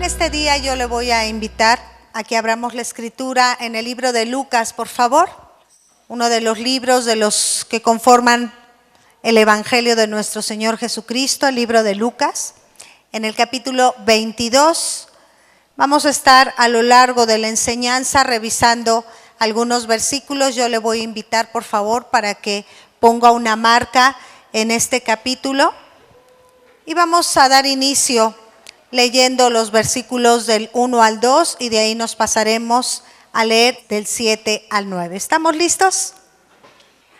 este día yo le voy a invitar a que abramos la escritura en el libro de Lucas, por favor. Uno de los libros de los que conforman el Evangelio de nuestro Señor Jesucristo, el libro de Lucas. En el capítulo 22 vamos a estar a lo largo de la enseñanza revisando algunos versículos. Yo le voy a invitar, por favor, para que ponga una marca en este capítulo. Y vamos a dar inicio leyendo los versículos del 1 al 2 y de ahí nos pasaremos a leer del 7 al 9. ¿Estamos listos?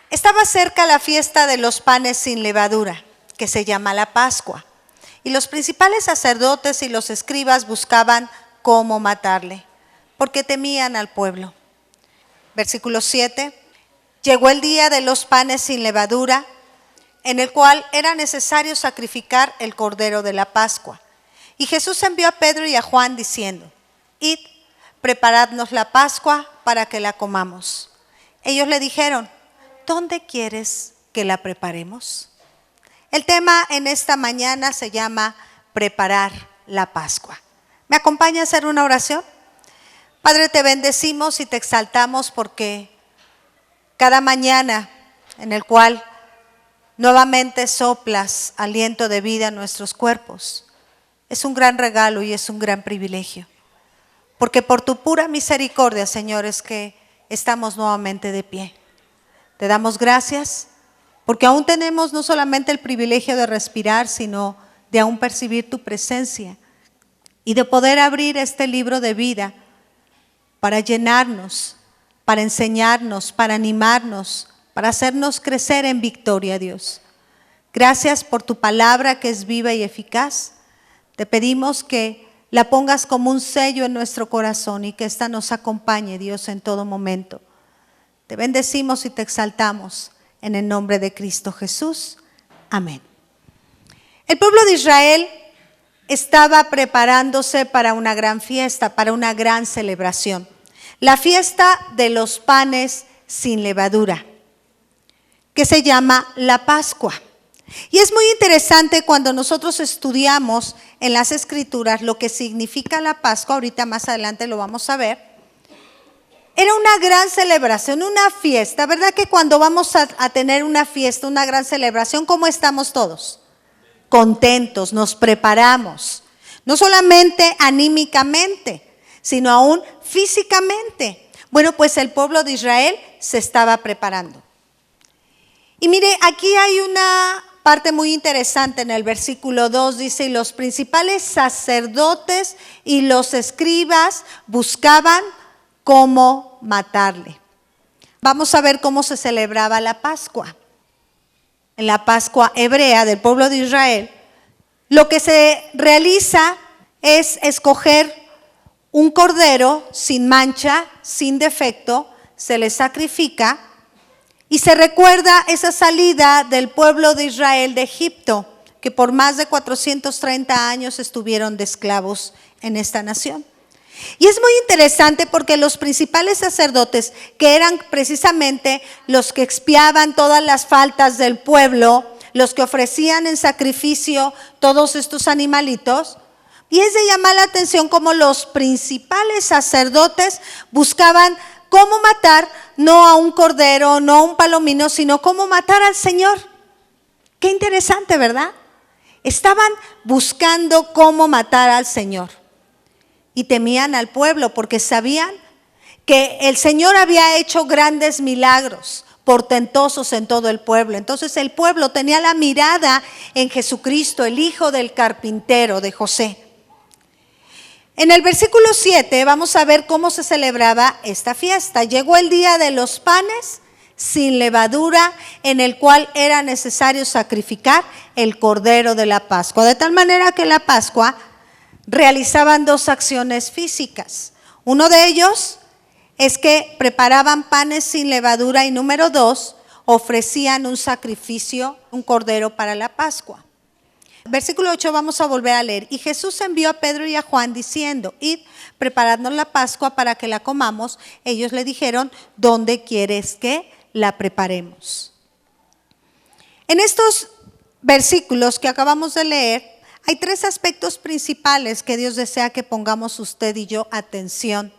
Estaba cerca la fiesta de los panes sin levadura, que se llama la Pascua, y los principales sacerdotes y los escribas buscaban cómo matarle, porque temían al pueblo. Versículo 7. Llegó el día de los panes sin levadura, en el cual era necesario sacrificar el cordero de la Pascua. Y Jesús envió a Pedro y a Juan diciendo: Id, preparadnos la Pascua para que la comamos. Ellos le dijeron: ¿dónde quieres que la preparemos? El tema en esta mañana se llama preparar la Pascua. ¿Me acompaña a hacer una oración? Padre, te bendecimos y te exaltamos porque cada mañana en el cual nuevamente soplas aliento de vida a nuestros cuerpos, es un gran regalo y es un gran privilegio. Porque por tu pura misericordia, Señor, es que estamos nuevamente de pie. Te damos gracias porque aún tenemos no solamente el privilegio de respirar, sino de aún percibir tu presencia y de poder abrir este libro de vida para llenarnos, para enseñarnos, para animarnos, para hacernos crecer en victoria, Dios. Gracias por tu palabra que es viva y eficaz. Te pedimos que la pongas como un sello en nuestro corazón y que ésta nos acompañe, Dios, en todo momento. Te bendecimos y te exaltamos en el nombre de Cristo Jesús. Amén. El pueblo de Israel estaba preparándose para una gran fiesta, para una gran celebración. La fiesta de los panes sin levadura, que se llama la Pascua. Y es muy interesante cuando nosotros estudiamos en las Escrituras lo que significa la Pascua. Ahorita más adelante lo vamos a ver. Era una gran celebración, una fiesta, ¿verdad? Que cuando vamos a tener una fiesta, una gran celebración, ¿cómo estamos todos? Contentos, nos preparamos. No solamente anímicamente, sino aún físicamente. Bueno, pues el pueblo de Israel se estaba preparando. Y mire, aquí hay una parte muy interesante en el versículo 2, dice: y los principales sacerdotes y los escribas buscaban cómo matarle. Vamos a ver cómo se celebraba la Pascua. En la Pascua hebrea del pueblo de Israel, lo que se realiza es escoger un cordero sin mancha, sin defecto, se le sacrifica. Y se recuerda esa salida del pueblo de Israel de Egipto, que por más de 430 años estuvieron de esclavos en esta nación. Y es muy interesante porque los principales sacerdotes, que eran precisamente los que expiaban todas las faltas del pueblo, los que ofrecían en sacrificio todos estos animalitos, y es de llamar la atención como los principales sacerdotes buscaban cómo matar no a un cordero, no a un palomino, sino cómo matar al Señor. Qué interesante, ¿verdad? Estaban buscando cómo matar al Señor. Y temían al pueblo porque sabían que el Señor había hecho grandes milagros portentosos en todo el pueblo. Entonces el pueblo tenía la mirada en Jesucristo, el hijo del carpintero, de José. En el versículo 7 vamos a ver cómo se celebraba esta fiesta. Llegó el día de los panes sin levadura, en el cual era necesario sacrificar el cordero de la Pascua. De tal manera que en la Pascua realizaban dos acciones físicas. Uno de ellos es que preparaban panes sin levadura y número 2, ofrecían un sacrificio, un cordero para la Pascua. Versículo 8 vamos a volver a leer. Y Jesús envió a Pedro y a Juan diciendo: Id, preparadnos la Pascua para que la comamos. Ellos le dijeron: ¿dónde quieres que la preparemos? En estos versículos que acabamos de leer, Hay tres aspectos principales que Dios desea que pongamos usted y yo atención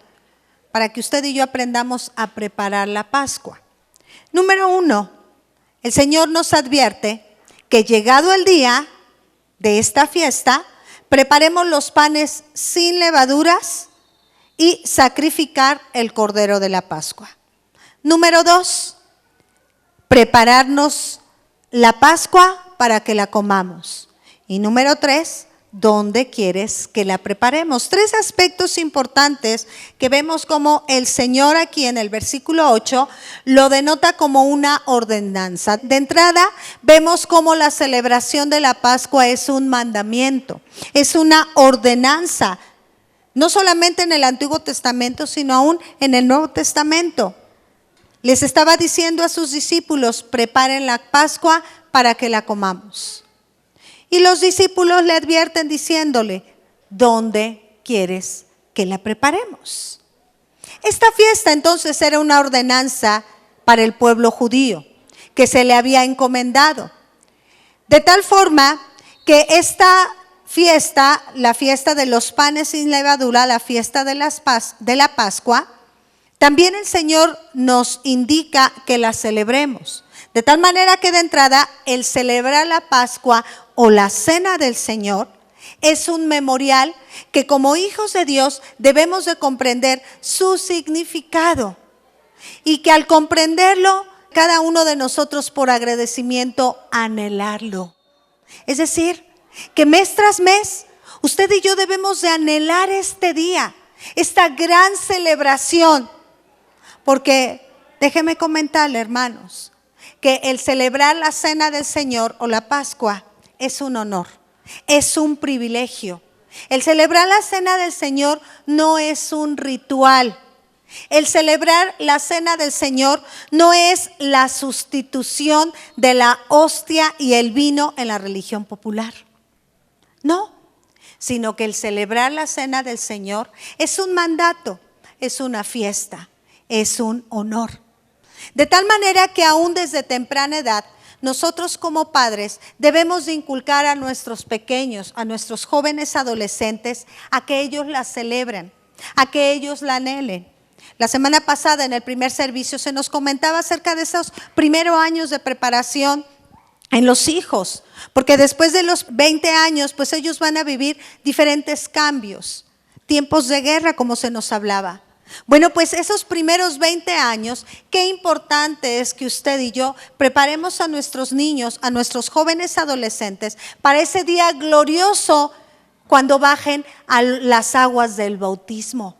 para que usted y yo aprendamos a preparar la Pascua. Número 1, el Señor nos advierte que llegado el día de esta fiesta, preparemos los panes sin levaduras y sacrificar el cordero de la Pascua. Número 2, prepararnos la Pascua para que la comamos. Y número 3, ¿dónde quieres que la preparemos? Tres aspectos importantes que vemos como el Señor aquí en el versículo 8 lo denota como una ordenanza. De entrada, vemos cómo la celebración de la Pascua es un mandamiento, es una ordenanza, no solamente en el Antiguo Testamento, sino aún en el Nuevo Testamento. Les estaba diciendo a sus discípulos, preparen la Pascua para que la comamos. Y los discípulos le advierten diciéndole, ¿dónde quieres que la preparemos? Esta fiesta entonces era una ordenanza para el pueblo judío que se le había encomendado. De tal forma que esta fiesta, la fiesta de los panes sin levadura, la fiesta de la Pascua, también el Señor nos indica que la celebremos. De tal manera que de entrada el celebrar la Pascua o la cena del Señor es un memorial que como hijos de Dios debemos de comprender su significado y que al comprenderlo cada uno de nosotros por agradecimiento anhelarlo. Es decir, que mes tras mes usted y yo debemos de anhelar este día, esta gran celebración, porque déjeme comentarle, hermanos, que el celebrar la cena del Señor o la Pascua es un honor, es un privilegio. El celebrar la cena del Señor no es un ritual. El celebrar la cena del Señor no es la sustitución de la hostia y el vino en la religión popular. No, sino que el celebrar la cena del Señor es un mandato, es una fiesta, es un honor. De tal manera que aún desde temprana edad, nosotros como padres debemos de inculcar a nuestros pequeños, a nuestros jóvenes adolescentes, a que ellos la celebren, a que ellos la anhelen. La semana pasada en el primer servicio se nos comentaba acerca de esos primeros años de preparación en los hijos, porque después de los 20 años, pues ellos van a vivir diferentes cambios, tiempos de guerra como se nos hablaba. Bueno, pues esos primeros 20 años, qué importante es que usted y yo preparemos a nuestros niños, a nuestros jóvenes adolescentes para ese día glorioso cuando bajen a las aguas del bautismo.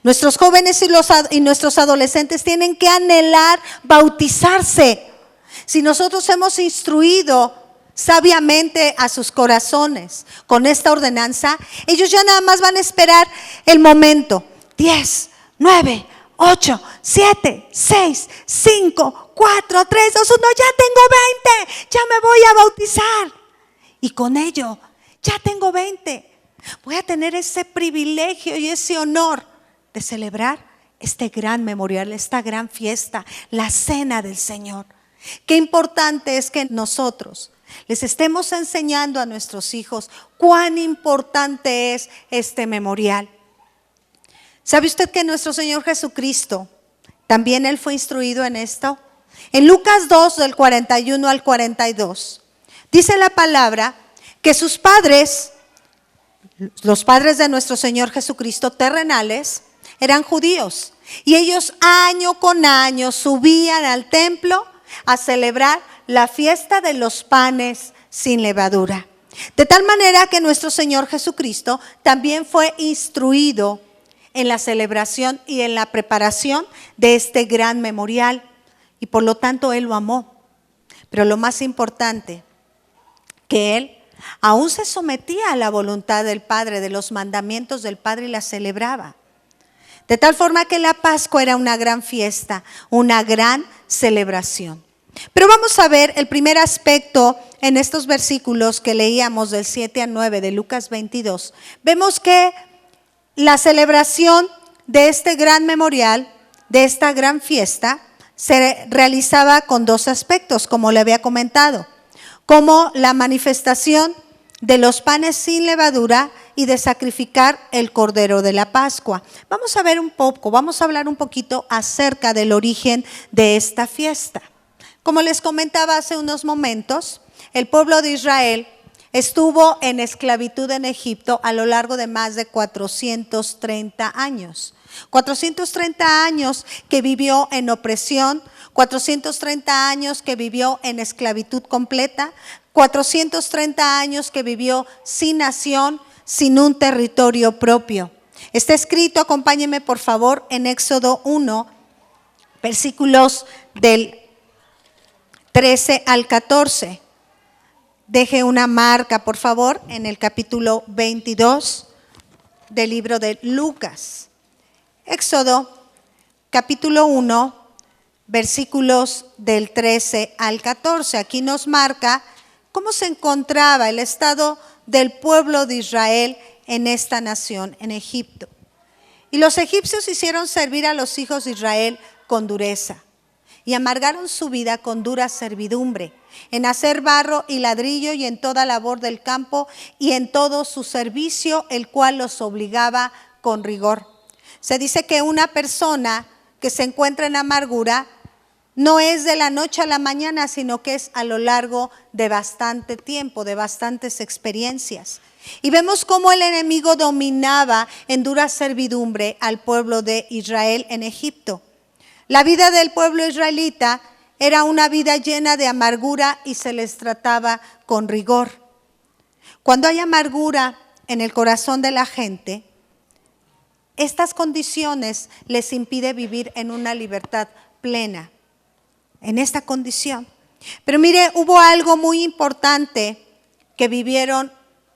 Nuestros jóvenes y nuestros adolescentes tienen que anhelar bautizarse. Si nosotros hemos instruido sabiamente a sus corazones con esta ordenanza, ellos ya nada más van a esperar el momento. 10, 9, 8, 7, 6, 5, 4, 3, 2, 1, ya tengo 20, ya me voy a bautizar. Y con ello, ya tengo 20. Voy a tener ese privilegio y ese honor de celebrar este gran memorial, esta gran fiesta, la cena del Señor. Qué importante es que nosotros les estemos enseñando a nuestros hijos cuán importante es este memorial. ¿Sabe usted que nuestro Señor Jesucristo, también Él fue instruido en esto? En Lucas 2, del 41 al 42, dice la palabra que sus padres, los padres de nuestro Señor Jesucristo terrenales, eran judíos. Y ellos año con año subían al templo a celebrar la fiesta de los panes sin levadura. De tal manera que nuestro Señor Jesucristo también fue instruido en la celebración y en la preparación de este gran memorial. Y por lo tanto Él lo amó. Pero lo más importante, que Él aún se sometía a la voluntad del Padre, de los mandamientos del Padre y la celebraba. De tal forma que la Pascua era una gran fiesta, una gran celebración. Pero vamos a ver el primer aspecto en estos versículos que leíamos del 7 al 9 de Lucas 22. Vemos que la celebración de este gran memorial, de esta gran fiesta, se realizaba con dos aspectos, como le había comentado, como la manifestación de los panes sin levadura y de sacrificar el cordero de la Pascua. Vamos a hablar un poquito acerca del origen de esta fiesta. Como les comentaba hace unos momentos, el pueblo de Israel estuvo en esclavitud en Egipto a lo largo de más de 430 años. 430 años que vivió en opresión, 430 años que vivió en esclavitud completa, 430 años que vivió sin nación, sin un territorio propio. Está escrito, acompáñenme por favor, en Éxodo 1, versículos del 13 al 14. Deje una marca, por favor, en el capítulo 22 del libro de Lucas. Éxodo, capítulo 1, versículos del 13 al 14. Aquí nos marca cómo se encontraba el estado del pueblo de Israel en esta nación, en Egipto. Y los egipcios hicieron servir a los hijos de Israel con dureza y amargaron su vida con dura servidumbre, en hacer barro y ladrillo y en toda labor del campo y en todo su servicio, el cual los obligaba con rigor. Se dice que una persona que se encuentra en amargura no es de la noche a la mañana, sino que es a lo largo de bastante tiempo, de bastantes experiencias. Y vemos cómo el enemigo dominaba en dura servidumbre al pueblo de Israel en Egipto. La vida del pueblo israelita era una vida llena de amargura y se les trataba con rigor. Cuando hay amargura en el corazón de la gente, estas condiciones les impide vivir en una libertad plena, en esta condición. Pero mire, hubo algo muy importante que vivieron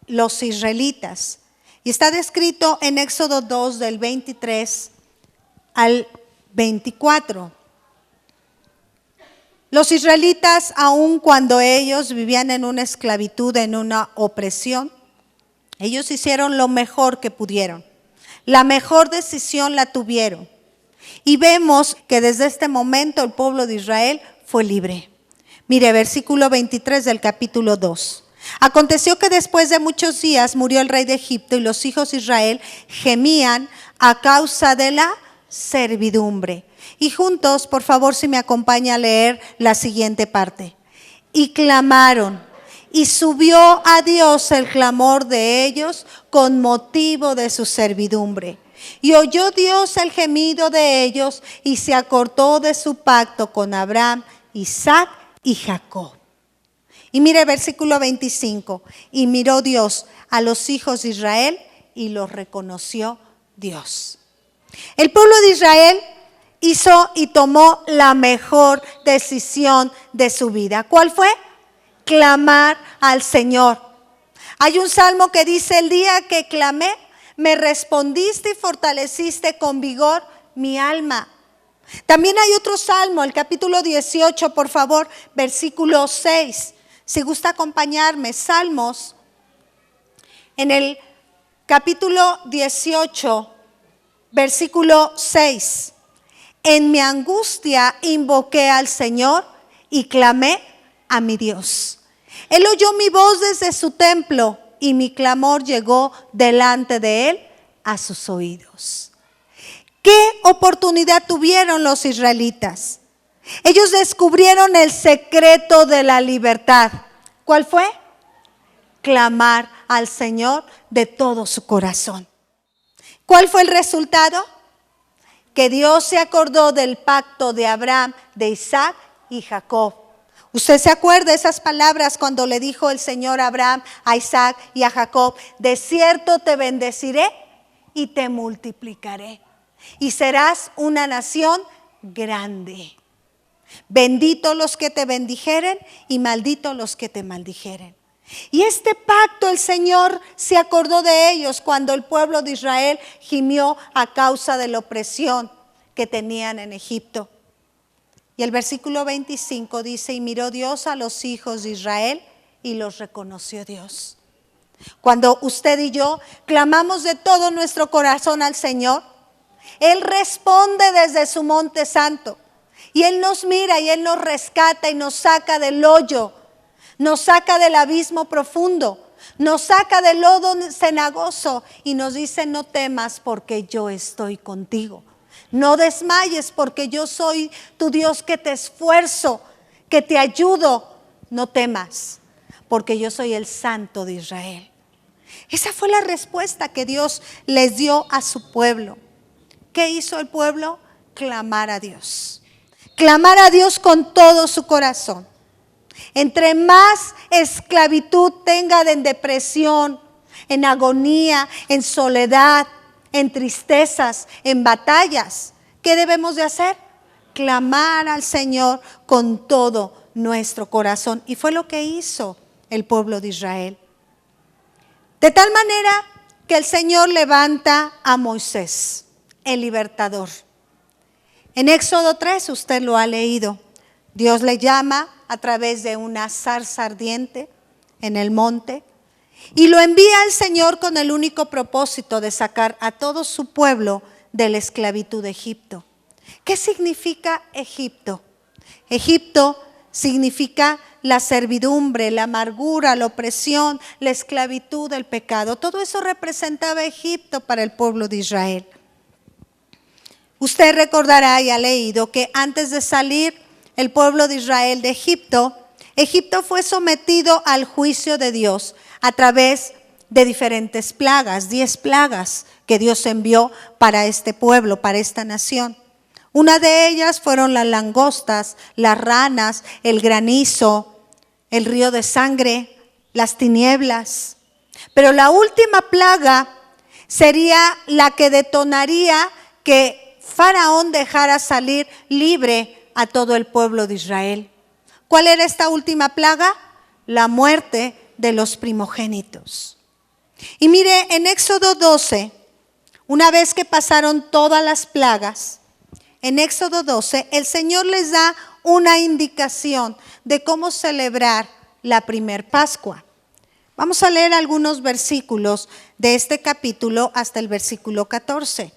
los israelitas. Y está descrito en Éxodo 2 del 23 al 24. Los israelitas, aun cuando ellos vivían en una esclavitud, en una opresión, ellos hicieron lo mejor que pudieron. La mejor decisión la tuvieron. Y vemos que desde este momento el pueblo de Israel fue libre. Mire, versículo 23 del capítulo 2. Aconteció que después de muchos días murió el rey de Egipto y los hijos de Israel gemían a causa de la servidumbre. Y juntos, por favor, si me acompaña a leer la siguiente parte. Y clamaron, y subió a Dios el clamor de ellos con motivo de su servidumbre. Y oyó Dios el gemido de ellos y se acordó de su pacto con Abraham, Isaac y Jacob. Y mire versículo 25. Y miró Dios a los hijos de Israel y los reconoció Dios. El pueblo de Israel hizo y tomó la mejor decisión de su vida. ¿Cuál fue? Clamar al Señor. Hay un salmo que dice: el día que clamé, me respondiste y fortaleciste con vigor mi alma. También hay otro salmo, el capítulo 18, por favor, versículo 6. Si gusta acompañarme, Salmos, en el capítulo 18, versículo 6. En mi angustia invoqué al Señor y clamé a mi Dios. Él oyó mi voz desde su templo y mi clamor llegó delante de él a sus oídos. ¿Qué oportunidad tuvieron los israelitas? Ellos descubrieron el secreto de la libertad. ¿Cuál fue? Clamar al Señor de todo su corazón. ¿Cuál fue el resultado? Que Dios se acordó del pacto de Abraham, de Isaac y Jacob. ¿Usted se acuerda de esas palabras cuando le dijo el Señor a Abraham, a Isaac y a Jacob? De cierto te bendeciré y te multiplicaré y serás una nación grande. Bendito los que te bendijeren y maldito los que te maldijeren. Y este pacto el Señor se acordó de ellos cuando el pueblo de Israel gimió a causa de la opresión que tenían en Egipto. Y el versículo 25 dice: y miró Dios a los hijos de Israel y los reconoció Dios. Cuando usted y yo clamamos de todo nuestro corazón al Señor, Él responde desde su monte santo. Y Él nos mira y Él nos rescata y nos saca del hoyo, nos saca del abismo profundo, nos saca del lodo cenagoso y nos dice: no temas porque yo estoy contigo. No desmayes porque yo soy tu Dios que te esfuerzo, que te ayudo. No temas porque yo soy el Santo de Israel. Esa fue la respuesta que Dios les dio a su pueblo. ¿Qué hizo el pueblo? Clamar a Dios. Clamar a Dios con todo su corazón. Entre más esclavitud tengan en depresión, en agonía, en soledad, en tristezas, en batallas, ¿qué debemos de hacer? Clamar al Señor con todo nuestro corazón. Y fue lo que hizo el pueblo de Israel. De tal manera que el Señor levanta a Moisés, el libertador. En Éxodo 3, usted lo ha leído. Dios le llama a través de una zarza ardiente en el monte y lo envía al Señor con el único propósito de sacar a todo su pueblo de la esclavitud de Egipto. ¿Qué significa Egipto? Egipto significa la servidumbre, la amargura, la opresión, la esclavitud, el pecado. Todo eso representaba Egipto para el pueblo de Israel. Usted recordará y ha leído que antes de salir el pueblo de Israel de Egipto, Egipto fue sometido al juicio de Dios a través de diferentes plagas, 10 plagas que Dios envió para este pueblo, para esta nación. Una de ellas fueron las langostas, las ranas, el granizo, el río de sangre, las tinieblas. Pero la última plaga sería la que detonaría que Faraón dejara salir libre a todo el pueblo de Israel. ¿Cuál era esta última plaga? La muerte de los primogénitos. Y mire, en Éxodo 12, una vez que pasaron todas las plagas, en Éxodo 12, el Señor les da una indicación de cómo celebrar la primer Pascua. Vamos a leer algunos versículos de este capítulo hasta el versículo 14.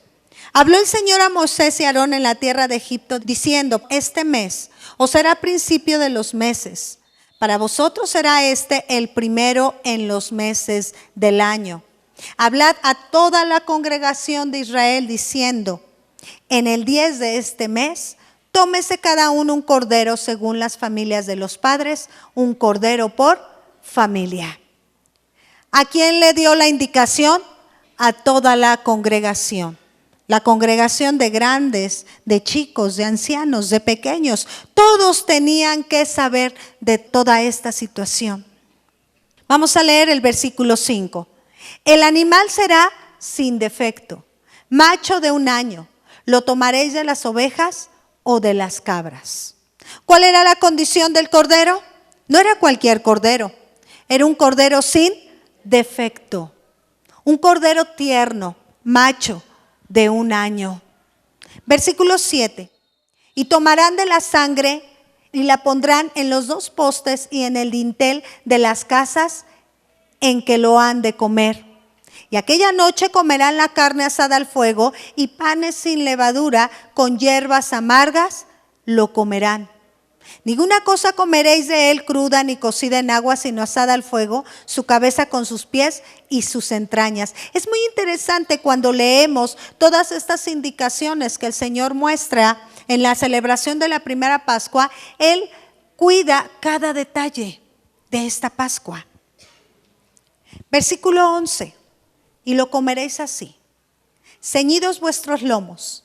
Habló el Señor a Moisés y a Aarón en la tierra de Egipto, diciendo: este mes os será principio de los meses. Para vosotros será este el primero en los meses del año. Hablad a toda la congregación de Israel diciendo: en el 10 de este mes, tómese cada uno un cordero según las familias de los padres, un cordero por familia. ¿A quién le dio la indicación? A toda la congregación. La congregación de grandes, de chicos, de ancianos, de pequeños. Todos tenían que saber de toda esta situación. Vamos a leer el versículo 5. El animal será sin defecto, macho de 1 año. ¿Lo tomaréis de las ovejas o de las cabras? ¿Cuál era la condición del cordero? No era cualquier cordero. Era un cordero sin defecto. Un cordero tierno, macho, de 1 año. Versículo 7. Y tomarán de la sangre y la pondrán en los 2 postes y en el dintel de las casas en que lo han de comer. Y aquella noche comerán la carne asada al fuego y panes sin levadura con hierbas amargas lo comerán. Ninguna cosa comeréis de él cruda ni cocida en agua, sino asada al fuego, su cabeza con sus pies y sus entrañas. Es muy interesante cuando leemos todas estas indicaciones que el Señor muestra en la celebración de la primera Pascua. Él cuida cada detalle de esta Pascua. Versículo 11. Y lo comeréis así: ceñidos vuestros lomos,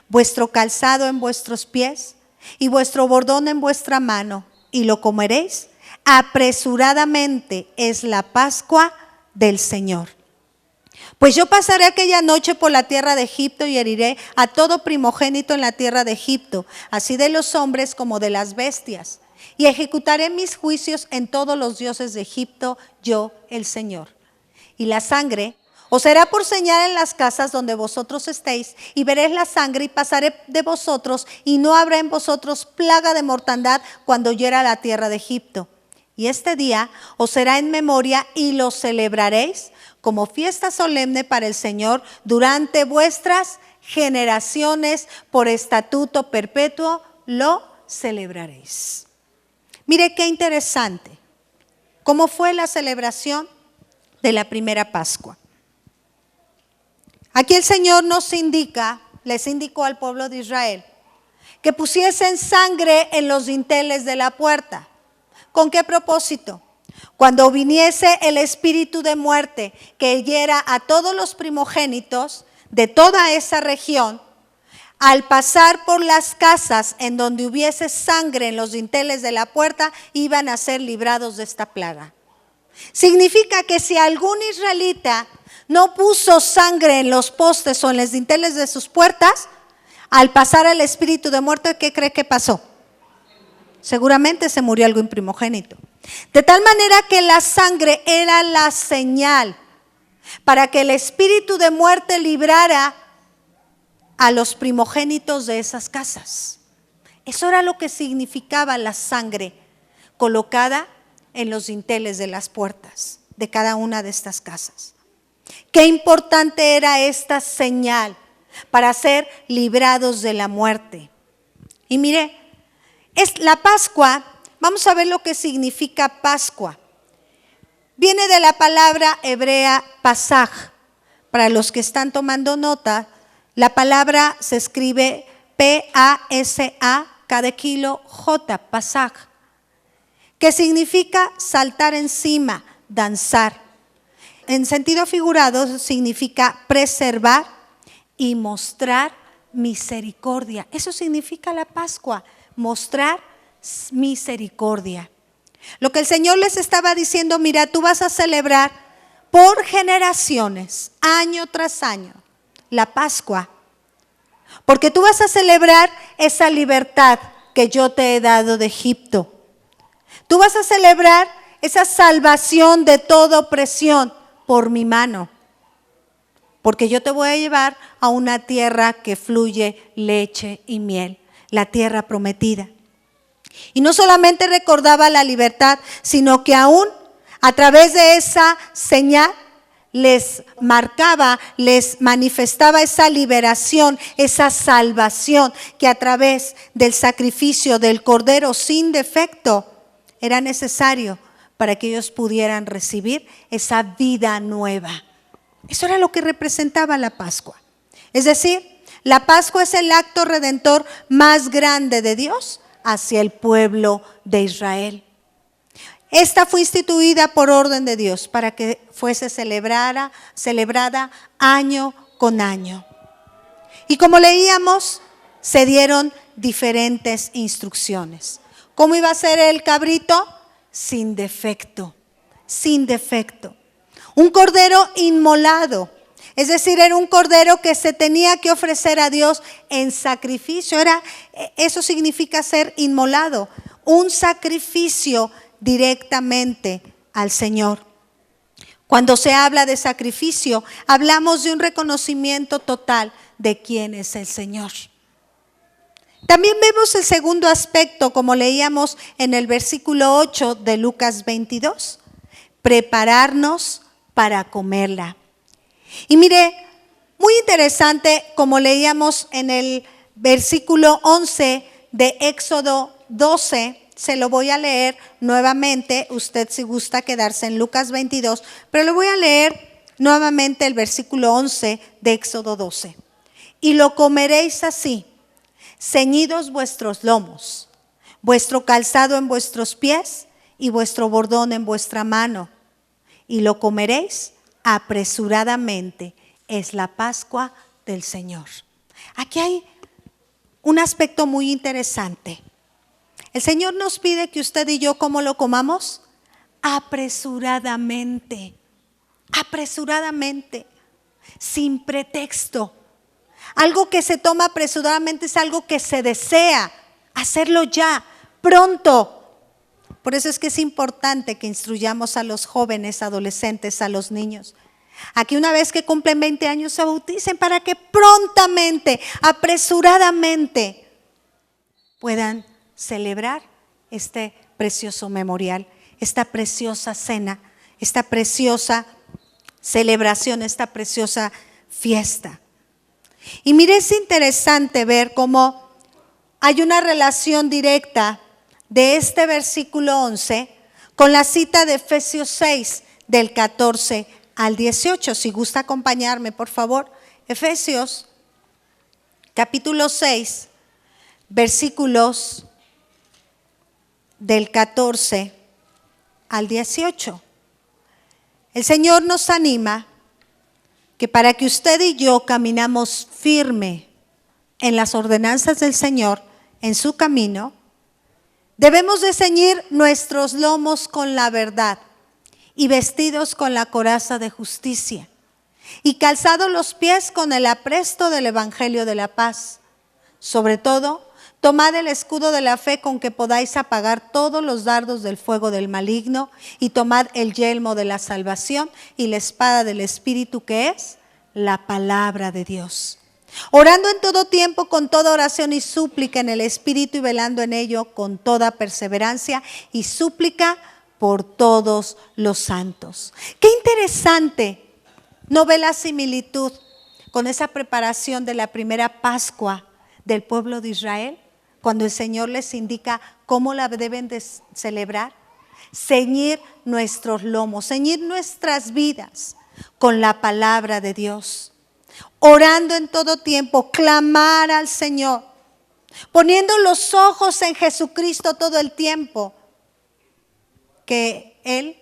vuestro calzado en vuestros pies y vuestro bordón en vuestra mano, y lo comeréis apresuradamente. Es la Pascua del Señor. Pues yo pasaré aquella noche por la tierra de Egipto y heriré a todo primogénito en la tierra de Egipto, así de los hombres como de las bestias, y ejecutaré mis juicios en todos los dioses de Egipto, yo el Señor. Y la sangre os será por señal en las casas donde vosotros estéis, y veréis la sangre y pasaré de vosotros, y no habrá en vosotros plaga de mortandad cuando hiera la tierra de Egipto. Y este día os será en memoria y lo celebraréis como fiesta solemne para el Señor durante vuestras generaciones, por estatuto perpetuo lo celebraréis. Mire qué interesante. ¿Cómo fue la celebración? de la primera Pascua. Aquí el Señor les indicó al pueblo de Israel que pusiesen sangre en los dinteles de la puerta. ¿Con qué propósito? Cuando viniese el espíritu de muerte que hiera a todos los primogénitos de toda esa región, al pasar por las casas en donde hubiese sangre en los dinteles de la puerta, iban a ser librados de esta plaga. Significa que si algún israelita no puso sangre en los postes o en los dinteles de sus puertas, al pasar el espíritu de muerte, ¿qué cree que pasó? Seguramente se murió algún primogénito. De tal manera que la sangre era la señal para que el espíritu de muerte librara a los primogénitos de esas casas. Eso era lo que significaba la sangre colocada en los dinteles de las puertas de cada una de estas casas. Qué importante era esta señal para ser librados de la muerte. Y mire, es la Pascua. Vamos a ver lo que significa Pascua. Viene de la palabra hebrea Pasaj. Para los que están tomando nota, la palabra se escribe P-A-S-A, cada kilo J, Pasaj, que significa saltar encima, danzar. En sentido figurado significa preservar y mostrar misericordia. Eso significa la Pascua, mostrar misericordia. Lo que el Señor les estaba diciendo, mira, tú vas a celebrar por generaciones, año tras año, la Pascua, porque tú vas a celebrar esa libertad que yo te he dado de Egipto. Tú vas a celebrar esa salvación de toda opresión por mi mano, porque yo te voy a llevar a una tierra que fluye leche y miel, la tierra prometida. Y no solamente recordaba la libertad, sino que aún a través de esa señal les marcaba, les manifestaba esa liberación, esa salvación que a través del sacrificio del Cordero sin defecto era necesario para que ellos pudieran recibir esa vida nueva. Eso era lo que representaba la Pascua. Es decir, la Pascua es el acto redentor más grande de Dios hacia el pueblo de Israel. Esta fue instituida por orden de Dios para que fuese celebrada año con año. Y como leíamos, se dieron diferentes instrucciones. ¿Cómo iba a ser el cabrito? Sin defecto, sin defecto. Un cordero inmolado, es decir, era un cordero que se tenía que ofrecer a Dios en sacrificio. Eso significa ser inmolado, un sacrificio directamente al Señor. Cuando se habla de sacrificio, hablamos de un reconocimiento total de quién es el Señor. También vemos el segundo aspecto, como leíamos en el versículo 8 de Lucas 22, prepararnos para comerla. Y mire, muy interesante, como leíamos en el versículo 11 de Éxodo 12, se lo voy a leer nuevamente, usted si gusta quedarse en Lucas 22, pero le voy a leer nuevamente el versículo 11 de Éxodo 12. Y lo comeréis así, ceñidos vuestros lomos, vuestro calzado en vuestros pies y vuestro bordón en vuestra mano, y lo comeréis apresuradamente, es la Pascua del Señor. Aquí hay un aspecto muy interesante. El Señor nos pide que usted y yo, ¿cómo lo comamos? Apresuradamente, apresuradamente, sin pretexto. Algo que se toma apresuradamente es algo que se desea, hacerlo ya, pronto. Por eso es que es importante que instruyamos a los jóvenes, adolescentes, a los niños, a que una vez que cumplen 20 años se bauticen para que prontamente, apresuradamente puedan celebrar este precioso memorial, esta preciosa cena, esta preciosa celebración, esta preciosa fiesta. Y mire, es interesante ver cómo hay una relación directa de este versículo 11 con la cita de Efesios 6, del 14 al 18. Si gusta acompañarme, por favor. Efesios, capítulo 6, versículos del 14 al 18. El Señor nos anima que para que usted y yo caminamos firme en las ordenanzas del Señor, en su camino, debemos de ceñir nuestros lomos con la verdad y vestidos con la coraza de justicia y calzados los pies con el apresto del evangelio de la paz. Sobre todo, tomad el escudo de la fe con que podáis apagar todos los dardos del fuego del maligno, y tomad el yelmo de la salvación y la espada del Espíritu, que es la palabra de Dios. Orando en todo tiempo con toda oración y súplica en el Espíritu, y velando en ello con toda perseverancia y súplica por todos los santos. Qué interesante, ¿no ve la similitud con esa preparación de la primera Pascua del pueblo de Israel? Cuando el Señor les indica cómo la deben de celebrar. Ceñir nuestros lomos, ceñir nuestras vidas con la palabra de Dios. Orando en todo tiempo, clamar al Señor, poniendo los ojos en Jesucristo todo el tiempo, que Él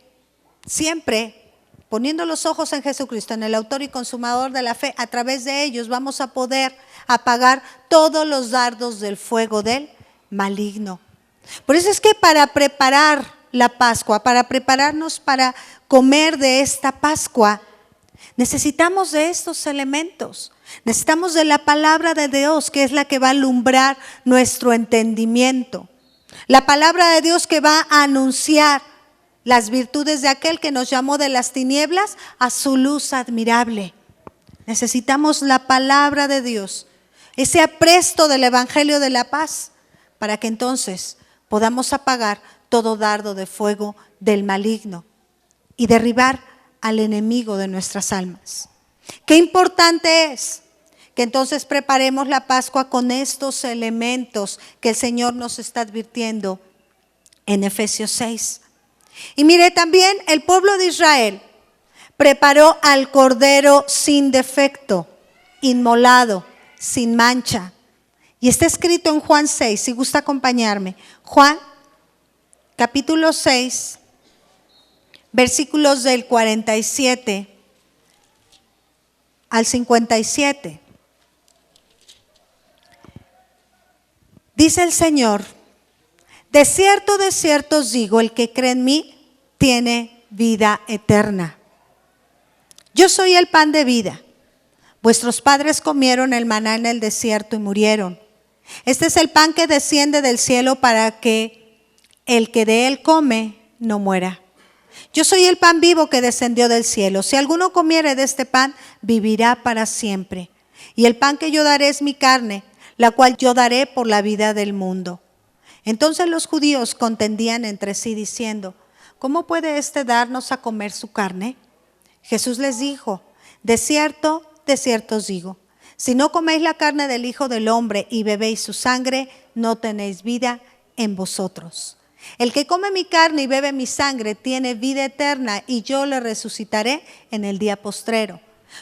siempre, poniendo los ojos en Jesucristo, en el autor y consumador de la fe, a través de ellos vamos a poder apagar todos los dardos del fuego del maligno. Por eso es que para preparar la Pascua, para prepararnos para comer de esta Pascua, necesitamos de estos elementos. Necesitamos de la palabra de Dios, que es la que va a alumbrar nuestro entendimiento. La palabra de Dios que va a anunciar las virtudes de aquel que nos llamó de las tinieblas a su luz admirable. Necesitamos la palabra de Dios, ese apresto del evangelio de la paz, para que entonces podamos apagar todo dardo de fuego del maligno y derribar al enemigo de nuestras almas. Qué importante es que entonces preparemos la Pascua con estos elementos que el Señor nos está advirtiendo en Efesios 6. Y mire, también el pueblo de Israel preparó al cordero sin defecto, inmolado, sin mancha. Y está escrito en Juan 6, si gusta acompañarme. Juan, capítulo 6, versículos del 47 al 57. Dice el Señor: de cierto os digo, el que cree en mí tiene vida eterna. Yo soy el pan de vida. Vuestros padres comieron el maná en el desierto y murieron. Este es el pan que desciende del cielo para que el que de él come no muera. Yo soy el pan vivo que descendió del cielo. Si alguno comiere de este pan, vivirá para siempre. Y el pan que yo daré es mi carne, la cual yo daré por la vida del mundo. Entonces los judíos contendían entre sí diciendo: ¿cómo puede éste darnos a comer su carne? Jesús les dijo: de cierto os digo, si no coméis la carne del Hijo del Hombre y bebéis su sangre, no tenéis vida en vosotros. El que come mi carne y bebe mi sangre tiene vida eterna, y yo le resucitaré en el día postrero.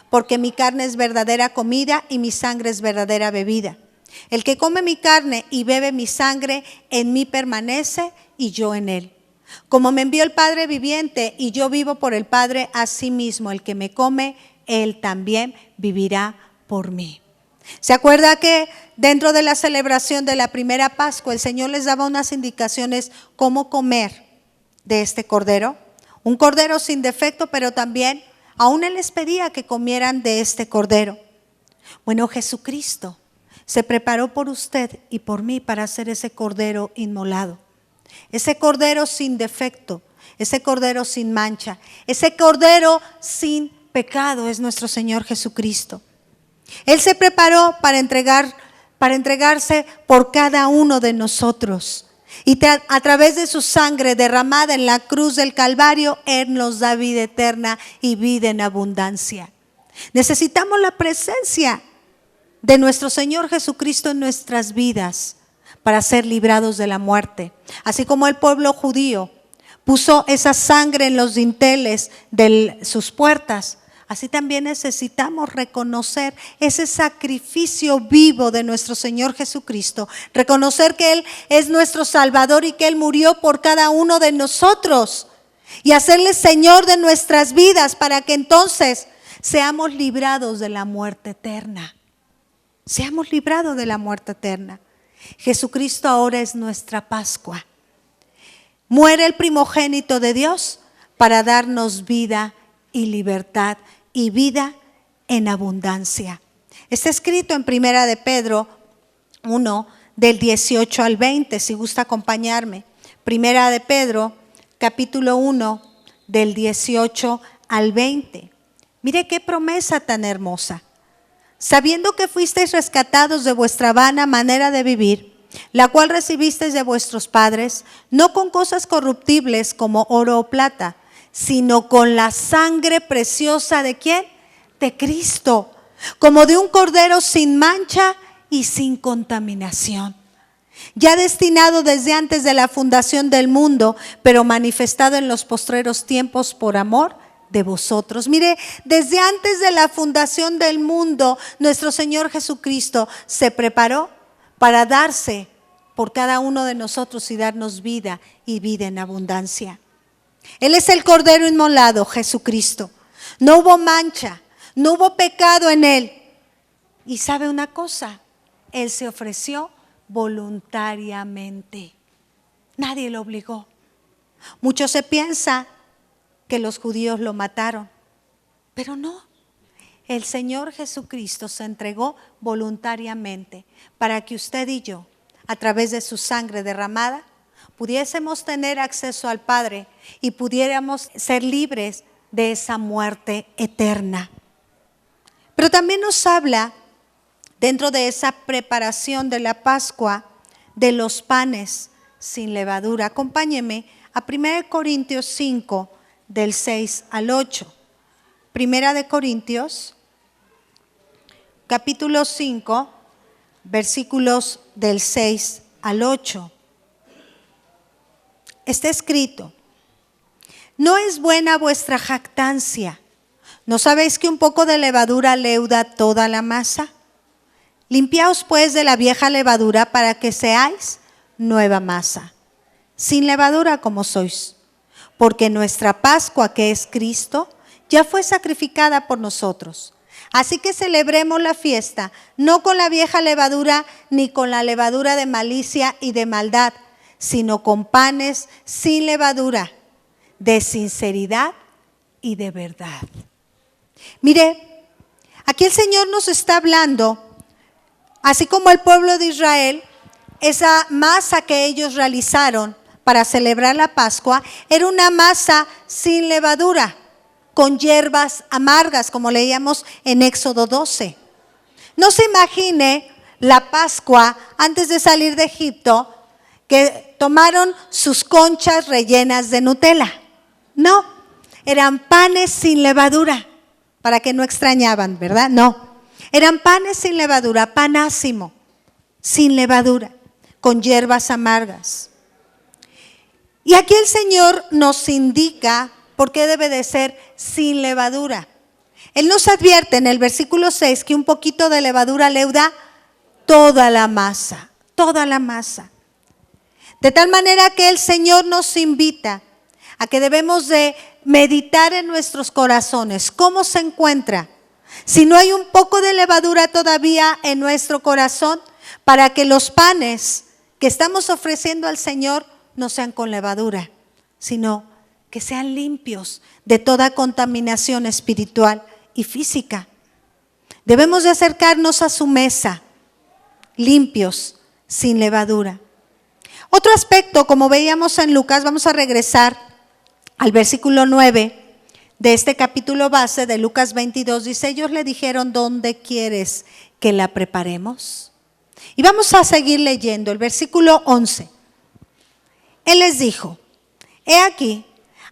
Porque mi carne es verdadera comida y mi sangre es verdadera bebida. El que come mi carne y bebe mi sangre, en mí permanece y yo en él. Como me envió el Padre viviente y yo vivo por el Padre, asimismo el que me come, él también vivirá por mí. ¿Se acuerda que dentro de la celebración de la primera Pascua el Señor les daba unas indicaciones cómo comer de este cordero? Un cordero sin defecto, pero también aún Él les pedía que comieran de este cordero. Bueno, Jesucristo se preparó por usted y por mí para hacer ese cordero inmolado. Ese cordero sin defecto, ese cordero sin mancha, ese cordero sin pecado es nuestro Señor Jesucristo. Él se preparó para entregarse por cada uno de nosotros. Y a través de su sangre derramada en la cruz del Calvario, Él nos da vida eterna y vida en abundancia. Necesitamos la presencia de nuestro Señor Jesucristo en nuestras vidas para ser librados de la muerte. Así como el pueblo judío, puso esa sangre en los dinteles de sus puertas. Así también necesitamos reconocer ese sacrificio vivo de nuestro Señor Jesucristo, reconocer que Él es nuestro Salvador y que Él murió por cada uno de nosotros y hacerle Señor de nuestras vidas para que entonces seamos librados de la muerte eterna. Seamos librados de la muerte eterna. Jesucristo ahora es nuestra Pascua. Muere el primogénito de Dios para darnos vida y libertad y vida en abundancia. Está escrito en Primera de Pedro 1, del 18 al 20, si gusta acompañarme. Primera de Pedro, capítulo 1, del 18 al 20. Mire qué promesa tan hermosa. Sabiendo que fuisteis rescatados de vuestra vana manera de vivir, la cual recibisteis de vuestros padres, no con cosas corruptibles como oro o plata, sino con la sangre preciosa ¿de quién? De Cristo, como de un cordero sin mancha y sin contaminación, ya destinado desde antes de la fundación del mundo, pero manifestado en los postreros tiempos por amor de vosotros. Mire, desde antes de la fundación del mundo, nuestro Señor Jesucristo se preparó para darse por cada uno de nosotros y darnos vida y vida en abundancia. Él es el Cordero inmolado, Jesucristo. No hubo mancha, no hubo pecado en Él. Y sabe una cosa, Él se ofreció voluntariamente. Nadie lo obligó. Mucho se piensa que los judíos lo mataron, pero no. El Señor Jesucristo se entregó voluntariamente para que usted y yo, a través de su sangre derramada, pudiésemos tener acceso al Padre y pudiéramos ser libres de esa muerte eterna. Pero también nos habla, dentro de esa preparación de la Pascua, de los panes sin levadura. Acompáñeme a 1 Corintios 5, del 6 al 8. 1 Corintios, capítulo 5, versículos del 6 al 8. Está escrito: no es buena vuestra jactancia. ¿No sabéis que un poco de levadura leuda toda la masa? Limpiaos pues de la vieja levadura para que seáis nueva masa, sin levadura como sois. Porque nuestra Pascua, que es Cristo, ya fue sacrificada por nosotros. Así que celebremos la fiesta, no con la vieja levadura, ni con la levadura de malicia y de maldad, sino con panes sin levadura, de sinceridad y de verdad. Mire, aquí el Señor nos está hablando, así como el pueblo de Israel, esa masa que ellos realizaron para celebrar la Pascua, era una masa sin levadura, con hierbas amargas, como leíamos en Éxodo 12. No se imagine la Pascua antes de salir de Egipto, que tomaron sus conchas rellenas de Nutella. No, eran panes sin levadura, para que no extrañaban, ¿verdad? No, eran panes sin levadura, pan ácimo, sin levadura, con hierbas amargas. Y aquí el Señor nos indica por qué debe de ser sin levadura. Él nos advierte en el versículo 6 que un poquito de levadura leuda toda la masa, toda la masa. De tal manera que el Señor nos invita a que debemos de meditar en nuestros corazones. ¿Cómo se encuentra? Si no hay un poco de levadura todavía en nuestro corazón, para que los panes que estamos ofreciendo al Señor no sean con levadura, sino que sean limpios de toda contaminación espiritual y física. Debemos de acercarnos a su mesa, limpios, sin levadura. Otro aspecto, como veíamos en Lucas, vamos a regresar al versículo 9 de este capítulo base de Lucas 22, dice: ellos le dijeron, ¿dónde quieres que la preparemos? Y vamos a seguir leyendo el versículo 11. Él les dijo: he aquí,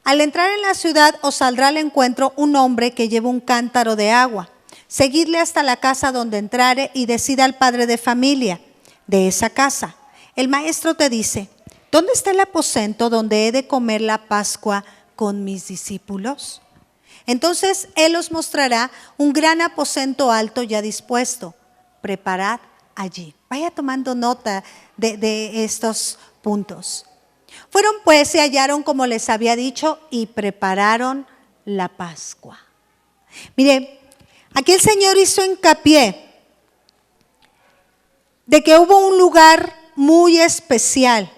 al entrar en la ciudad os saldrá al encuentro un hombre que lleva un cántaro de agua. Seguidle hasta la casa donde entrare y decida al padre de familia de esa casa: el maestro te dice, ¿dónde está el aposento donde he de comer la Pascua con mis discípulos? Entonces Él os mostrará un gran aposento alto ya dispuesto. Preparad allí. Vaya tomando nota de estos puntos. Fueron pues, se hallaron como les había dicho y prepararon la Pascua. Mire, aquí el Señor hizo hincapié de que hubo un lugar muy especial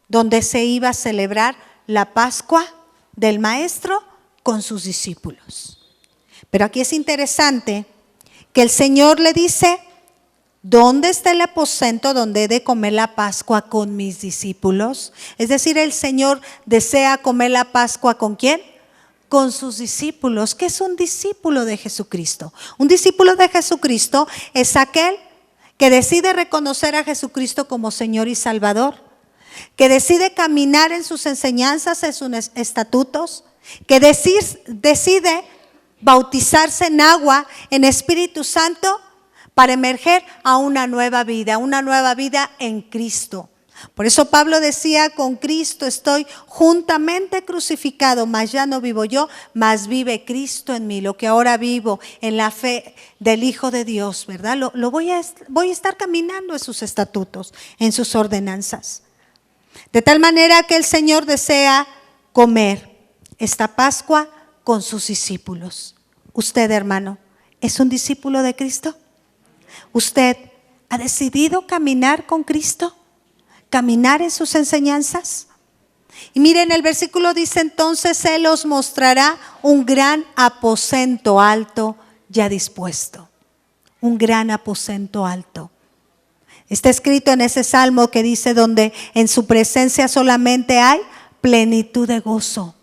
donde se iba a celebrar la Pascua del Maestro con sus discípulos. Pero aquí es interesante que el Señor le dice: ¿dónde está el aposento donde he de comer la Pascua con mis discípulos? Es decir, el Señor desea comer la Pascua ¿con quién? Con sus discípulos. ¿Qué es un discípulo de Jesucristo? Un discípulo de Jesucristo es aquel que decide reconocer a Jesucristo como Señor y Salvador, que decide caminar en sus enseñanzas, en sus estatutos, que decide bautizarse en agua, en Espíritu Santo, para emerger a una nueva vida en Cristo. Por eso Pablo decía: con Cristo estoy juntamente crucificado, mas ya no vivo yo, mas vive Cristo en mí. Lo que ahora vivo en la fe del Hijo de Dios, ¿verdad? Voy a estar caminando en sus estatutos, en sus ordenanzas. De tal manera que el Señor desea comer esta Pascua con sus discípulos. Usted, hermano, ¿es un discípulo de Cristo? ¿Usted ha decidido caminar con Cristo? ¿Caminar en sus enseñanzas? Y miren, el versículo dice: entonces Él os mostrará un gran aposento alto ya dispuesto. Un gran aposento alto. Está escrito en ese salmo que dice: donde en su presencia solamente hay plenitud de gozo.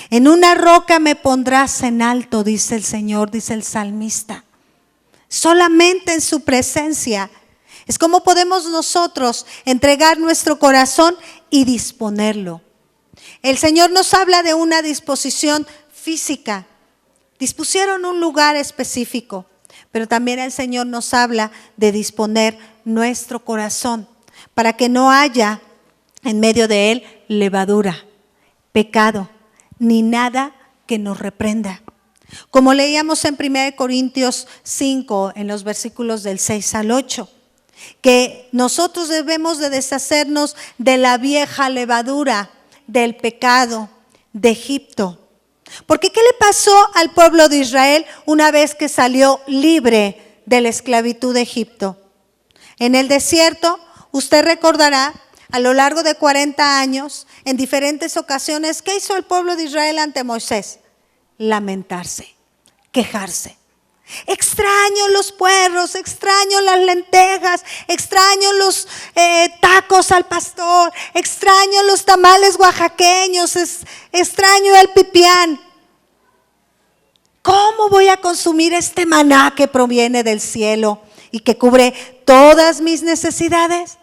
En una roca me pondrás en alto, dice el Señor, dice el salmista. Solamente en su presencia es como podemos nosotros entregar nuestro corazón y disponerlo. El Señor nos habla de una disposición física. Dispusieron un lugar específico, pero también el Señor nos habla de disponer nuestro corazón para que no haya en medio de él levadura, pecado, ni nada que nos reprenda. Como leíamos en 1 Corintios 5, en los versículos del 6 al 8, que nosotros debemos de deshacernos de la vieja levadura, del pecado de Egipto. Porque ¿qué le pasó al pueblo de Israel una vez que salió libre de la esclavitud de Egipto? En el desierto, usted recordará, a lo largo de 40 años, en diferentes ocasiones, ¿qué hizo el pueblo de Israel ante Moisés? Lamentarse, quejarse. Extraño los puerros, extraño las lentejas, extraño los tacos al pastor, extraño los tamales oaxaqueños, extraño el pipián. ¿Cómo voy a consumir este maná que proviene del cielo y que cubre todas mis necesidades?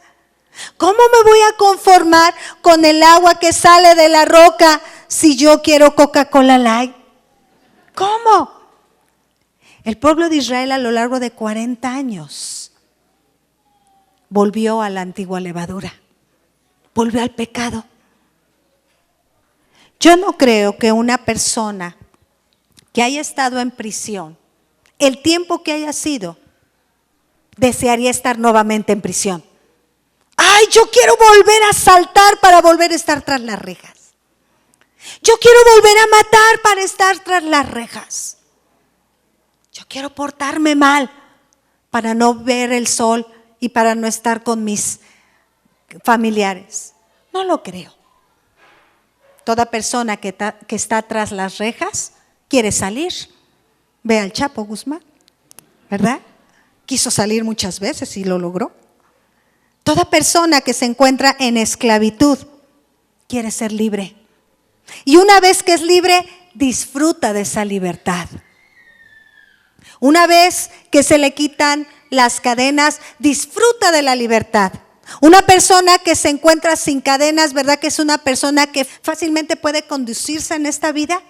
¿Cómo me voy a conformar con el agua que sale de la roca si yo quiero Coca-Cola Light? ¿Cómo? El pueblo de Israel a lo largo de 40 años volvió a la antigua levadura, volvió al pecado. Yo no creo que una persona que haya estado en prisión, el tiempo que haya sido, desearía estar nuevamente en prisión. ¡Ay, yo quiero volver a saltar para volver a estar tras las rejas! Yo quiero volver a matar para estar tras las rejas. Yo quiero portarme mal para no ver el sol y para no estar con mis familiares. No lo creo. Toda persona que está tras las rejas quiere salir. Ve al Chapo Guzmán, ¿verdad? Quiso salir muchas veces y lo logró. Toda persona que se encuentra en esclavitud quiere ser libre. Y una vez que es libre, disfruta de esa libertad. Una vez que se le quitan las cadenas, disfruta de la libertad. Una persona que se encuentra sin cadenas, ¿verdad? Que es una persona que fácilmente puede conducirse en esta vida.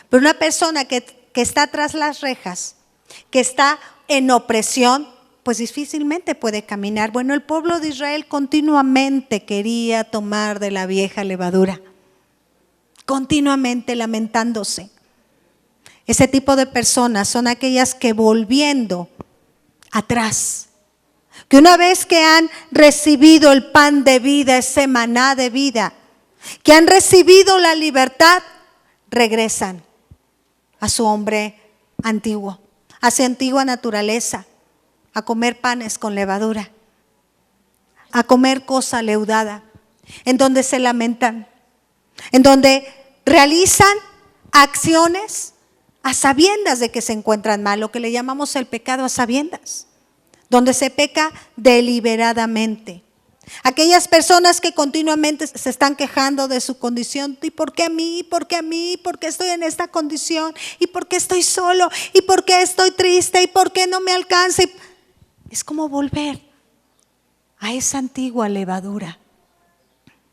Pero una persona que está tras las rejas, que está en opresión, pues difícilmente puede caminar. Bueno, el pueblo de Israel continuamente quería tomar de la vieja levadura, continuamente lamentándose. Ese tipo de personas son aquellas que volviendo atrás, que una vez que han recibido el pan de vida, ese maná de vida, que han recibido la libertad, regresan a su hombre antiguo, a su antigua naturaleza, a comer panes con levadura, a comer cosa leudada, en donde se lamentan, en donde realizan acciones a sabiendas de que se encuentran mal, lo que le llamamos el pecado a sabiendas, donde se peca deliberadamente. Aquellas personas que continuamente se están quejando de su condición. ¿Y por qué a mí? ¿Por qué a mí? ¿Por qué estoy en esta condición? ¿Y por qué estoy solo? ¿Y por qué estoy triste? ¿Y por qué no me alcanza? Es como volver a esa antigua levadura.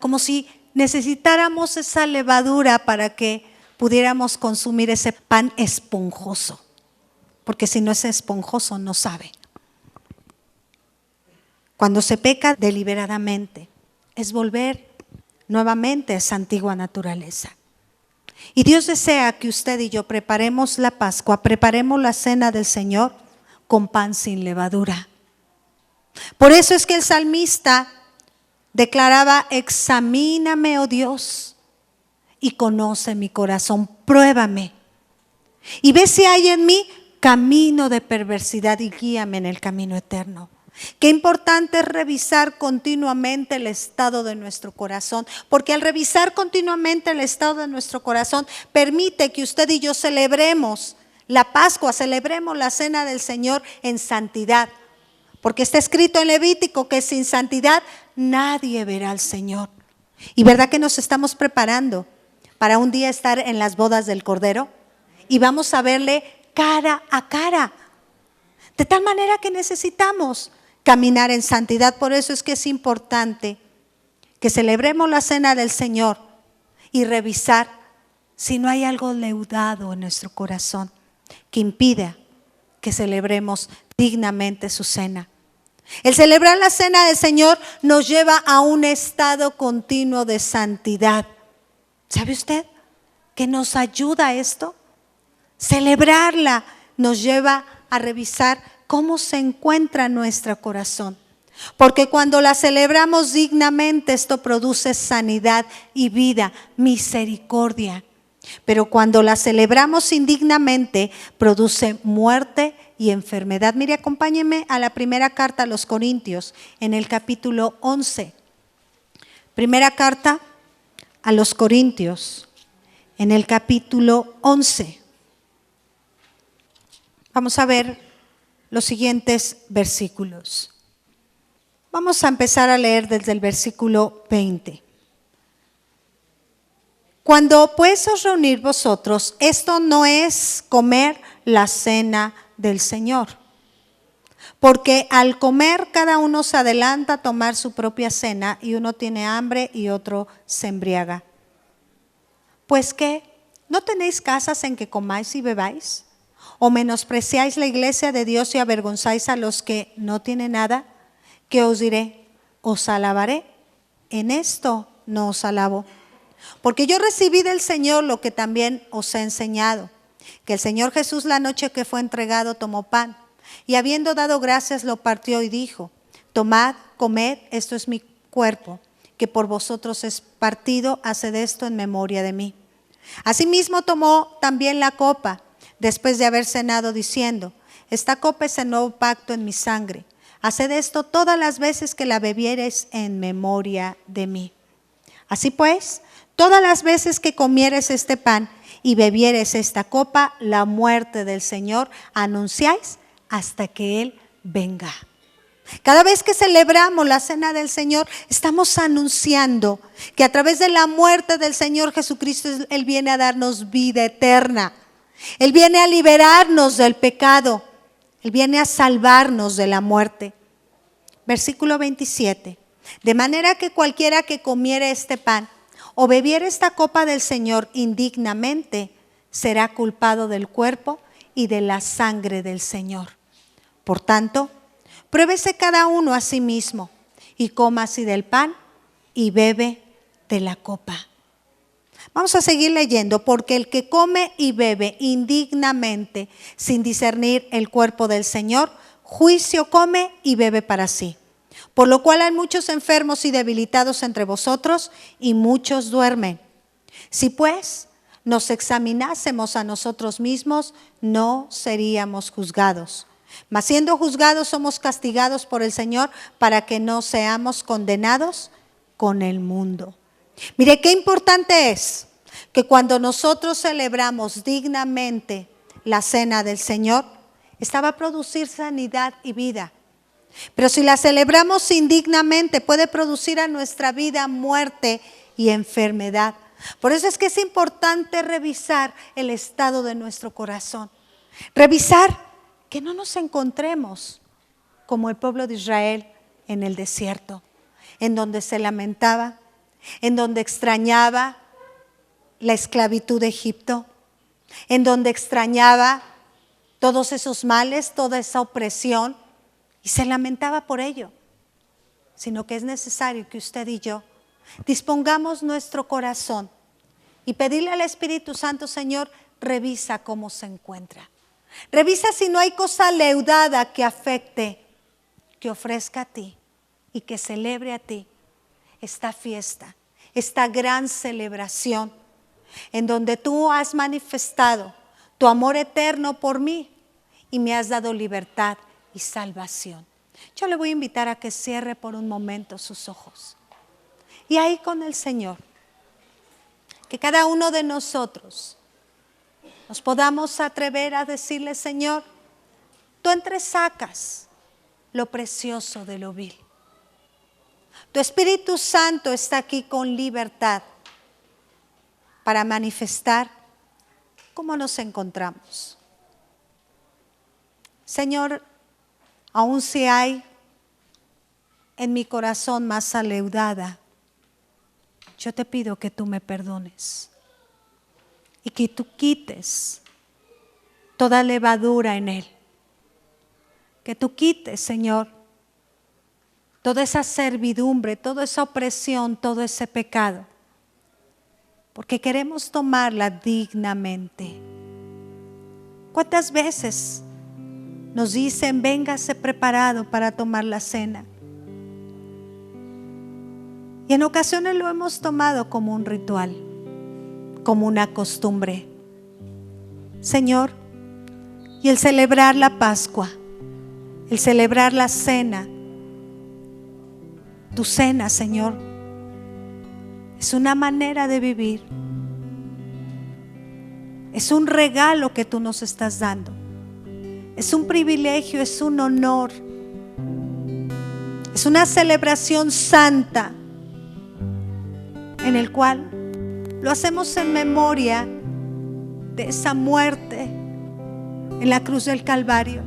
Como si necesitáramos esa levadura para que pudiéramos consumir ese pan esponjoso. Porque si no es esponjoso, no sabe. Cuando se peca deliberadamente, es volver nuevamente a esa antigua naturaleza. Y Dios desea que usted y yo preparemos la Pascua, preparemos la cena del Señor con pan sin levadura. Por eso es que el salmista declaraba: examíname, oh Dios, y conoce mi corazón, pruébame. Y ve si hay en mí camino de perversidad y guíame en el camino eterno. Qué importante es revisar continuamente el estado de nuestro corazón, porque al revisar continuamente el estado de nuestro corazón permite que usted y yo celebremos la Pascua, celebremos la cena del Señor en santidad, porque está escrito en Levítico que sin santidad nadie verá al Señor. Y verdad que nos estamos preparando para un día estar en las bodas del Cordero y vamos a verle cara a cara, de tal manera que necesitamos caminar en santidad. Por eso es que es importante que celebremos la cena del Señor y revisar si no hay algo leudado en nuestro corazón que impida que celebremos dignamente su cena. El celebrar la cena del Señor nos lleva a un estado continuo de santidad. ¿Sabe usted que nos ayuda esto? Celebrarla nos lleva a revisar cómo se encuentra nuestro corazón. Porque cuando la celebramos dignamente, esto produce sanidad y vida, misericordia. Pero cuando la celebramos indignamente, produce muerte y enfermedad. Mire, acompáñeme a la primera carta a los Corintios, en el capítulo 11. Primera carta a los Corintios, en el capítulo 11. Vamos a ver los siguientes versículos. Vamos a empezar a leer desde el versículo 20. Cuando pues os reunís vosotros, esto no es comer la cena del Señor, porque al comer cada uno se adelanta a tomar su propia cena y uno tiene hambre y otro se embriaga. Pues ¿qué? ¿No tenéis casas en que comáis y bebáis? ¿O menospreciáis la iglesia de Dios y avergonzáis a los que no tienen nada? ¿Qué os diré? ¿Os alabaré? En esto no os alabo. Porque yo recibí del Señor lo que también os he enseñado, que el Señor Jesús la noche que fue entregado tomó pan, y habiendo dado gracias lo partió y dijo: tomad, comed, esto es mi cuerpo, que por vosotros es partido, haced esto en memoria de mí. Asimismo tomó también la copa, después de haber cenado, diciendo: esta copa es el nuevo pacto en mi sangre. Haced esto todas las veces que la bebiereis en memoria de mí. Así pues, todas las veces que comiereis este pan y bebiereis esta copa, la muerte del Señor anunciáis hasta que Él venga. Cada vez que celebramos la cena del Señor, estamos anunciando que a través de la muerte del Señor Jesucristo, Él viene a darnos vida eterna. Él viene a liberarnos del pecado. Él viene a salvarnos de la muerte. Versículo 27. De manera que cualquiera que comiere este pan o bebiere esta copa del Señor indignamente, será culpado del cuerpo y de la sangre del Señor. Por tanto, Pruébese cada uno a sí mismo y coma así del pan y bebe de la copa. Vamos a seguir leyendo. Porque el que come y bebe indignamente sin discernir el cuerpo del Señor, juicio come y bebe para sí. Por lo cual hay muchos enfermos y debilitados entre vosotros y muchos duermen. Si pues nos examinásemos a nosotros mismos, no seríamos juzgados. Mas siendo juzgados somos castigados por el Señor para que no seamos condenados con el mundo. Mire qué importante es que cuando nosotros celebramos dignamente la cena del Señor, esta va a producir sanidad y vida. Pero si la celebramos indignamente, puede producir a nuestra vida muerte y enfermedad. Por eso es que es importante revisar el estado de nuestro corazón. Revisar que no nos encontremos como el pueblo de Israel en el desierto, en donde se lamentaba, en donde extrañaba la esclavitud de Egipto, en donde extrañaba todos esos males, toda esa opresión, y se lamentaba por ello. Sino que es necesario que usted y yo dispongamos nuestro corazón y pedirle al Espíritu Santo: Señor, revisa cómo se encuentra. Revisa si no hay cosa leudada que afecte, que ofrezca a ti y que celebre a ti esta fiesta, esta gran celebración en donde tú has manifestado tu amor eterno por mí y me has dado libertad y salvación. Yo le voy a invitar a que cierre por un momento sus ojos y ahí con el Señor, que cada uno de nosotros nos podamos atrever a decirle: Señor, tú entresacas lo precioso de lo vil. Tu Espíritu Santo está aquí con libertad para manifestar cómo nos encontramos. Señor, aun si hay en mi corazón masa leudada, yo te pido que tú me perdones y que tú quites toda levadura en él. Que tú quites, Señor, toda esa servidumbre, toda esa opresión, todo ese pecado, porque queremos tomarla dignamente. ¿Cuántas veces nos dicen: véngase preparado para tomar la cena? Y en ocasiones lo hemos tomado como un ritual, como una costumbre. Señor, y el celebrar la Pascua, el celebrar la cena, tu cena, Señor, es una manera de vivir. Es un regalo que tú nos estás dando. Es un privilegio, es un honor. Es una celebración santa en el cual lo hacemos en memoria de esa muerte en la cruz del Calvario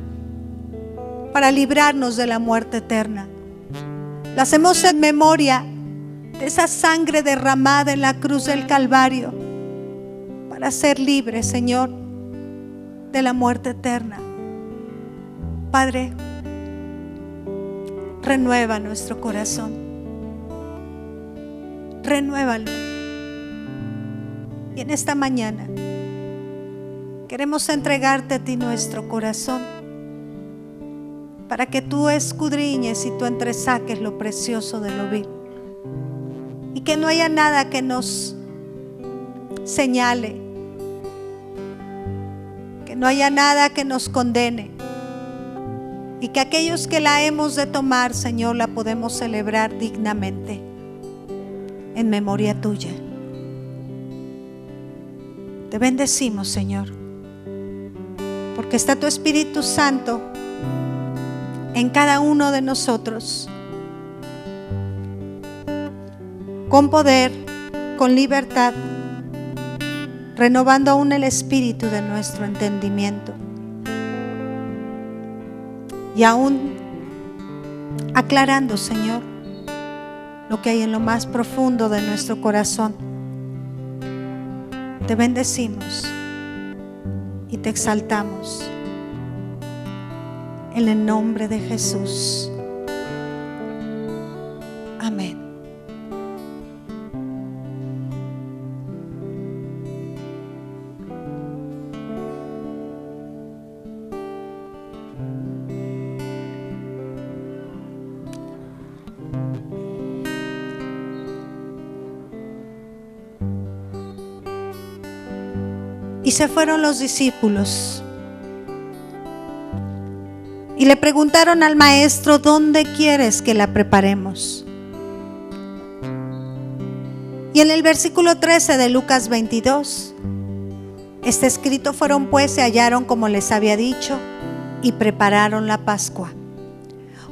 para librarnos de la muerte eterna. Lo hacemos en memoria de esa sangre derramada en la cruz del Calvario para ser libres, Señor, de la muerte eterna. Padre, renueva nuestro corazón. Renuévalo. Y en esta mañana queremos entregarte a ti nuestro corazón para que tú escudriñes y tú entresaques lo precioso de lo vil. Y que no haya nada que nos señale, que no haya nada que nos condene, y que aquellos que la hemos de tomar, Señor, la podemos celebrar dignamente en memoria tuya. Te bendecimos, Señor, porque está tu Espíritu Santo en cada uno de nosotros, con poder, con libertad, renovando aún el espíritu de nuestro entendimiento y aún aclarando, Señor, lo que hay en lo más profundo de nuestro corazón. Te bendecimos y te exaltamos en el nombre de Jesús. Amén. Y se fueron los discípulos y le preguntaron al maestro: ¿dónde quieres que la preparemos? Y en el versículo 13 de Lucas 22 está escrito: fueron pues, se hallaron como les había dicho, y prepararon la Pascua.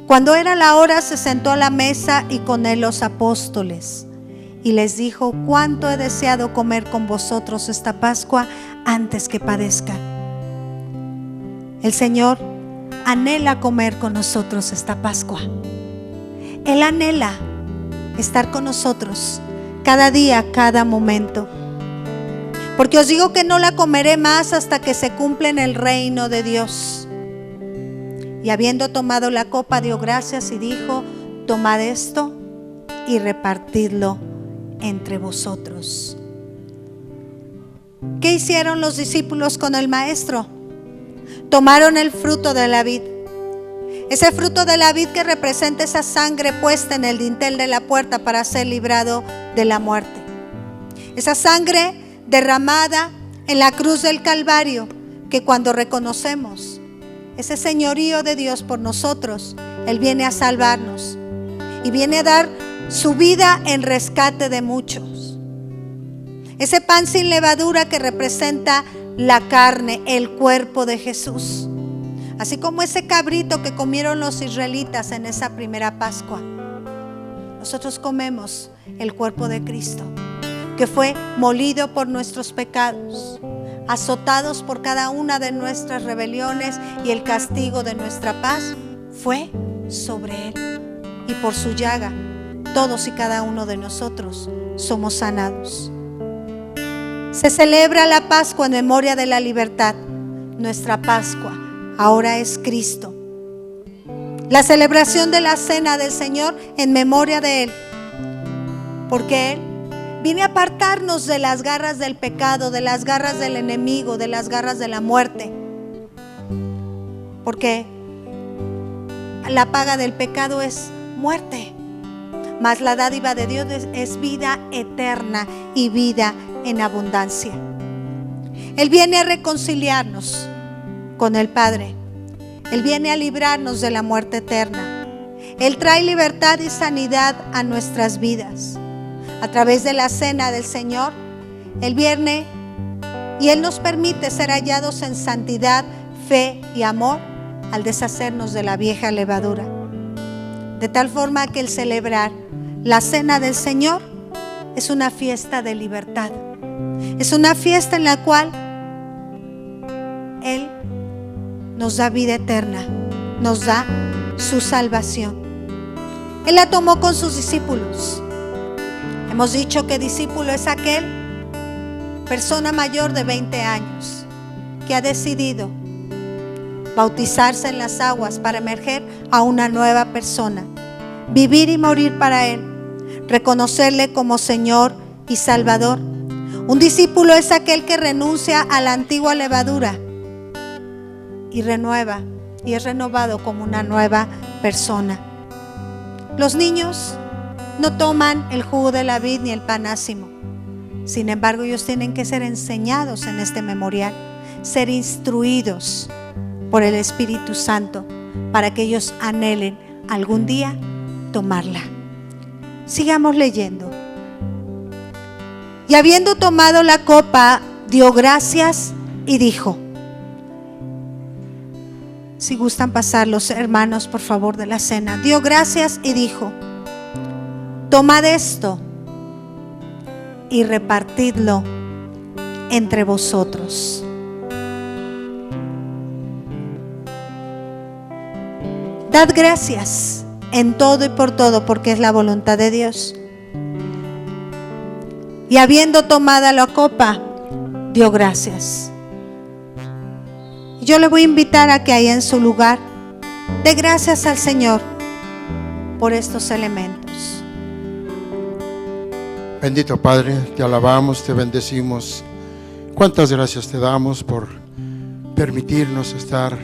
Cuando era la hora, se sentó a la mesa y con él los apóstoles. Y les dijo: cuánto he deseado comer con vosotros esta Pascua antes que padezca. El Señor anhela comer con nosotros esta Pascua. Él anhela estar con nosotros cada día, cada momento. Porque os digo que no la comeré más hasta que se cumpla en el reino de Dios. Y habiendo tomado la copa, dio gracias y dijo: tomad esto y repartidlo entre vosotros. ¿Qué hicieron los discípulos con el maestro? Tomaron el fruto de la vid. Ese fruto de la vid que representa esa sangre puesta en el dintel de la puerta para ser librado de la muerte. Esa sangre derramada en la cruz del Calvario, que cuando reconocemos ese señorío de Dios por nosotros, Él viene a salvarnos y viene a dar su vida en rescate de muchos. Ese pan sin levadura que representa la carne, el cuerpo de Jesús. Así como ese cabrito que comieron los israelitas en esa primera Pascua, nosotros comemos el cuerpo de Cristo, que fue molido por nuestros pecados, azotados por cada una de nuestras rebeliones, y el castigo de nuestra paz fue sobre Él. Y por su llaga, todos y cada uno de nosotros somos sanados. Se celebra la Pascua en memoria de la libertad. Nuestra Pascua ahora es Cristo. La celebración de la cena del Señor en memoria de Él, porque Él viene a apartarnos de las garras del pecado, de las garras del enemigo, de las garras de la muerte. Porque la paga del pecado es muerte, mas la dádiva de Dios es vida eterna y vida en abundancia. Él viene a reconciliarnos con el Padre. Él viene a librarnos de la muerte eterna. Él trae libertad y sanidad a nuestras vidas. A través de la cena del Señor, Él viene y Él nos permite ser hallados en santidad, fe y amor al deshacernos de la vieja levadura. De tal forma que el celebrar la cena del Señor es una fiesta de libertad. Es una fiesta en la cual Él nos da vida eterna, nos da su salvación. Él la tomó con sus discípulos. Hemos dicho que discípulo es aquel persona mayor de 20 años que ha decidido bautizarse en las aguas para emerger a una nueva persona, vivir y morir para Él, reconocerle como Señor y Salvador. Un discípulo es aquel que renuncia a la antigua levadura y renueva y es renovado como una nueva persona. Los niños no toman el jugo de la vid ni el pan ácimo. Sin embargo, ellos tienen que ser enseñados en este memorial, ser instruidos por el Espíritu Santo para que ellos anhelen algún día tomarla. Sigamos leyendo. Y habiendo tomado la copa, dio gracias y dijo. Si gustan pasar los hermanos, por favor, de la cena. Dio gracias y dijo: tomad esto y repartidlo entre vosotros. Dad gracias en todo y por todo, porque es la voluntad de Dios. Y habiendo tomada la copa, dio gracias. Yo le voy a invitar a que ahí en su lugar Dé gracias al Señor por estos elementos. Bendito Padre, te alabamos, te bendecimos. Cuántas gracias te damos por permitirnos estar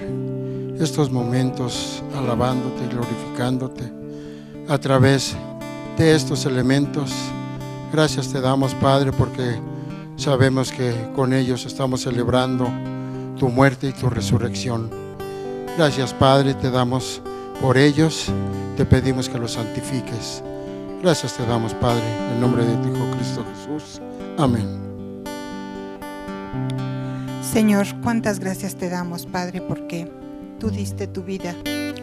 estos momentos alabándote y glorificándote a través de estos elementos. Gracias te damos, Padre, porque sabemos que con ellos estamos celebrando tu muerte y tu resurrección. Gracias, Padre, te damos por ellos. Te pedimos que los santifiques. Gracias te damos, Padre, en el nombre de tu Hijo Cristo Jesús. Amén. Señor, cuántas gracias te damos, Padre, porque tú diste tu vida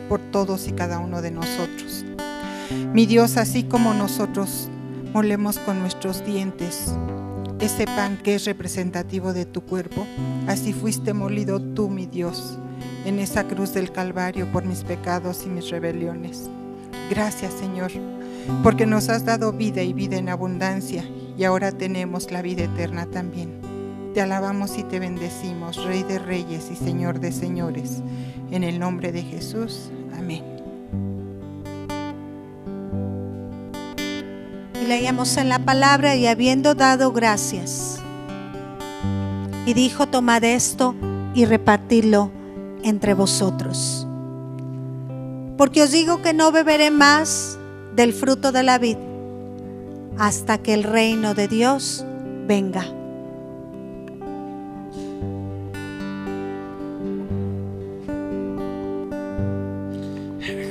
por todos y cada uno de nosotros. Mi Dios, así como nosotros molemos con nuestros dientes ese pan que es representativo de tu cuerpo, así fuiste molido tú, mi Dios, en esa cruz del Calvario por mis pecados y mis rebeliones. Gracias, Señor, porque nos has dado vida y vida en abundancia, y ahora tenemos la vida eterna también. Te alabamos y te bendecimos, Rey de Reyes y Señor de Señores, en el nombre de Jesús. Amén. Y leíamos en la palabra: y habiendo dado gracias, y dijo: tomad esto y repartidlo entre vosotros. Porque os digo que no beberé más del fruto de la vid hasta que el reino de Dios venga.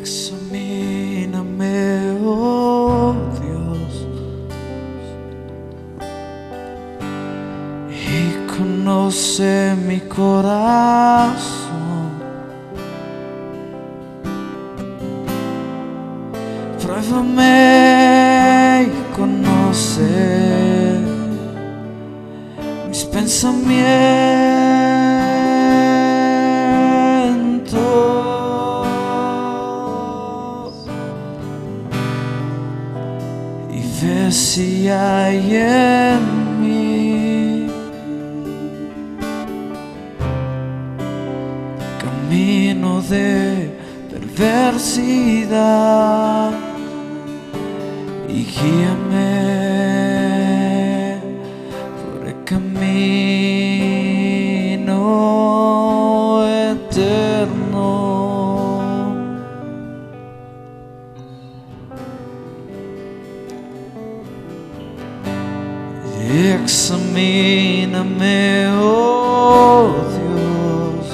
Examíname, oh Dios, y conoce mi corazón. Pruébame y conoce mis pensamientos y ve si hay en mí camino de perversidad, y guíame por el camino eterno. Examíname, oh Dios,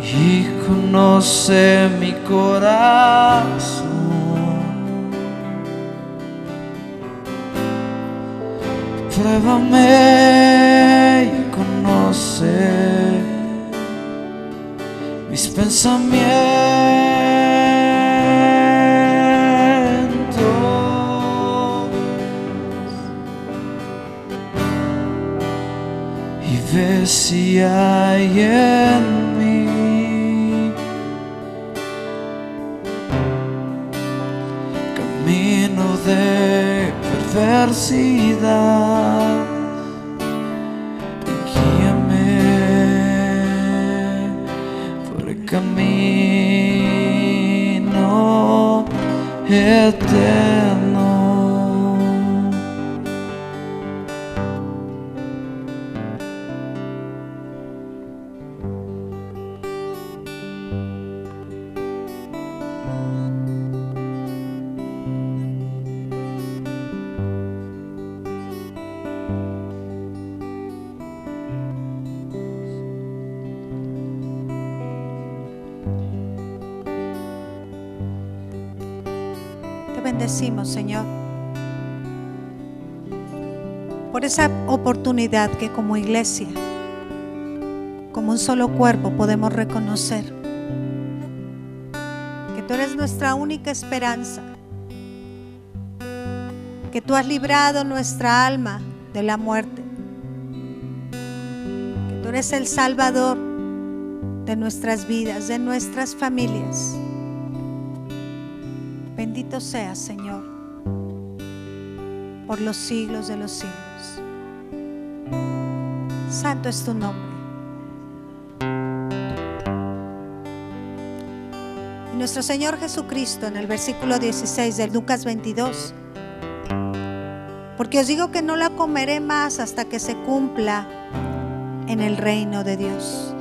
y conoce mi corazón. Pruébame y conoce mis pensamientos y ve si hay en mí camino de perversidad, y guíame por el camino eterno. Te bendecimos, Señor, por esa oportunidad que como iglesia, como un solo cuerpo, podemos reconocer que tú eres nuestra única esperanza, que tú has librado nuestra alma de la muerte, que tú eres el Salvador de nuestras vidas, de nuestras familias. Bendito seas, Señor, por los siglos de los siglos. Santo es tu nombre. Nuestro Señor Jesucristo en el versículo 16 de Lucas 22. Porque os digo que no la comeré más hasta que se cumpla en el reino de Dios.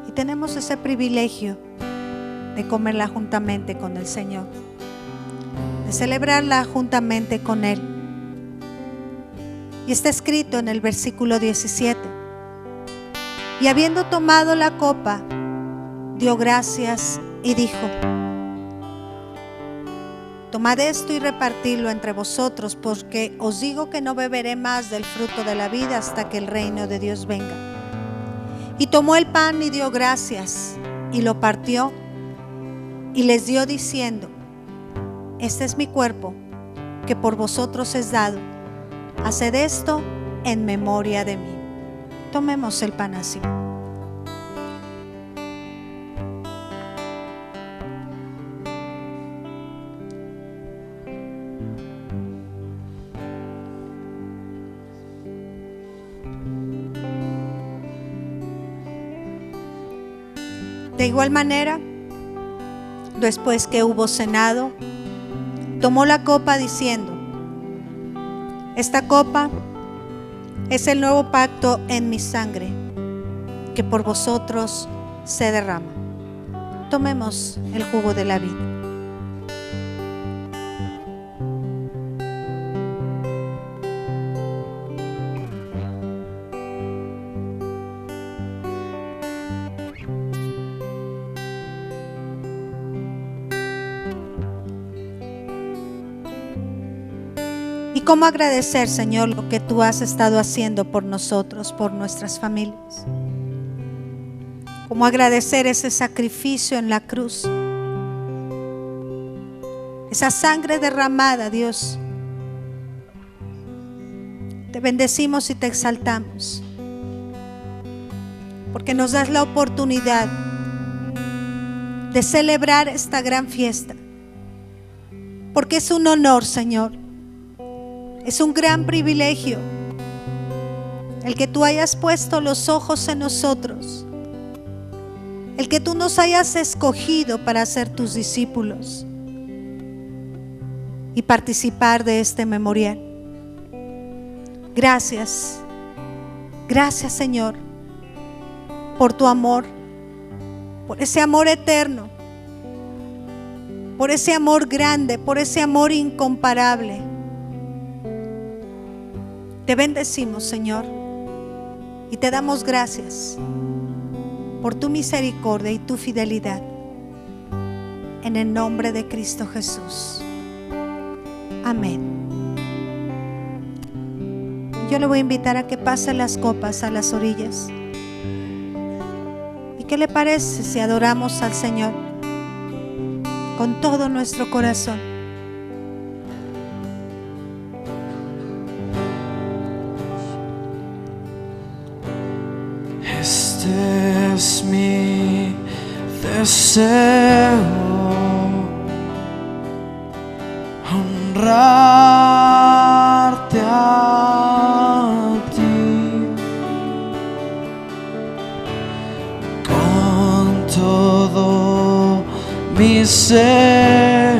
Y tenemos ese privilegio de comerla juntamente con el Señor, de celebrarla juntamente con Él. Y está escrito en el versículo 17. Y habiendo tomado la copa, dio gracias y dijo: tomad esto y repartidlo entre vosotros, porque os digo que no beberé más del fruto de la vida hasta que el reino de Dios venga. Y tomó el pan y dio gracias y lo partió y les dio diciendo: este es mi cuerpo, que por vosotros es dado. Haced esto en memoria de mí. Tomemos el pan así. De igual manera, después que hubo cenado, tomó la copa diciendo: esta copa es el nuevo pacto en mi sangre, que por vosotros se derrama. Tomemos el jugo de la vida. ¿Y cómo agradecer, Señor, lo que tú has estado haciendo por nosotros, por nuestras familias? ¿Cómo agradecer ese sacrificio en la cruz? Esa sangre derramada, Dios. Te bendecimos y te exaltamos, porque nos das la oportunidad de celebrar esta gran fiesta, porque es un honor, Señor. Es un gran privilegio el que tú hayas puesto los ojos en nosotros, el que tú nos hayas escogido para ser tus discípulos y participar de este memorial. Gracias, gracias, Señor, por tu amor, por ese amor eterno, por ese amor grande, por ese amor incomparable. Te bendecimos, Señor, y te damos gracias por tu misericordia y tu fidelidad. En el nombre de Cristo Jesús. Amén. Yo le voy a invitar a que pase las copas a las orillas. ¿Y qué le parece si adoramos al Señor con todo nuestro corazón? Este es mi deseo, honrarte a ti con todo mi ser,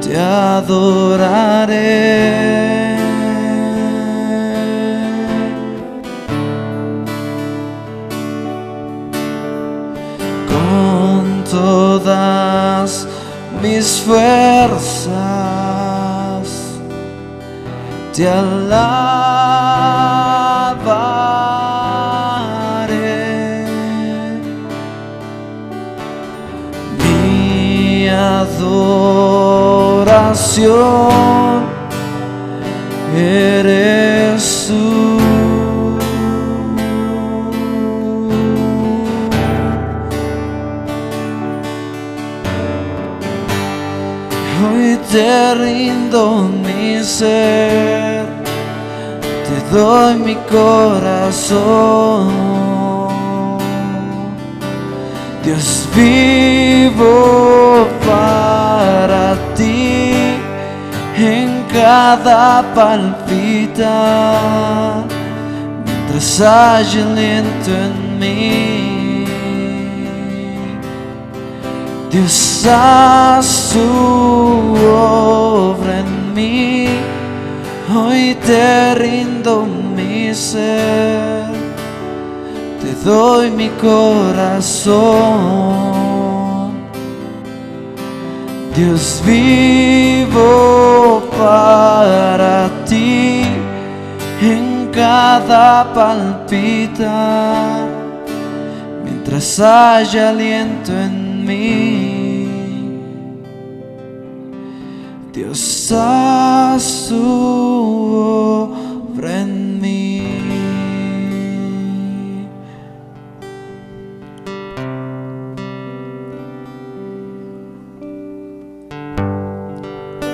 te adoraré. Todas mis fuerzas te alabaré. Mi adoración eres tú. Hoy te rindo mi ser, te doy mi corazón. Dios, vivo para ti en cada palpita, mientras haya aliento en mí. Dios, haz tu obra en mí. Hoy te rindo mi ser, te doy mi corazón. Dios, vivo para ti en cada palpitar, mientras haya aliento en mí. Dios, haz tu obra en mí.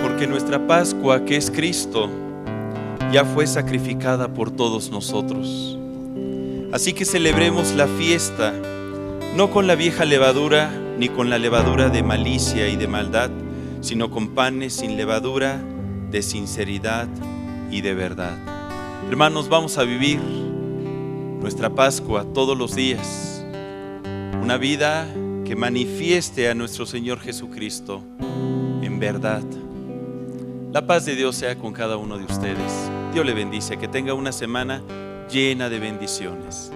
Porque nuestra Pascua, que es Cristo, ya fue sacrificada por todos nosotros. Así que celebremos la fiesta, no con la vieja levadura, ni con la levadura de malicia y de maldad, sino con panes sin levadura, de sinceridad y de verdad. Hermanos, vamos a vivir nuestra Pascua todos los días, una vida que manifieste a nuestro Señor Jesucristo en verdad. La paz de Dios sea con cada uno de ustedes. Dios le bendice, que tenga una semana llena de bendiciones.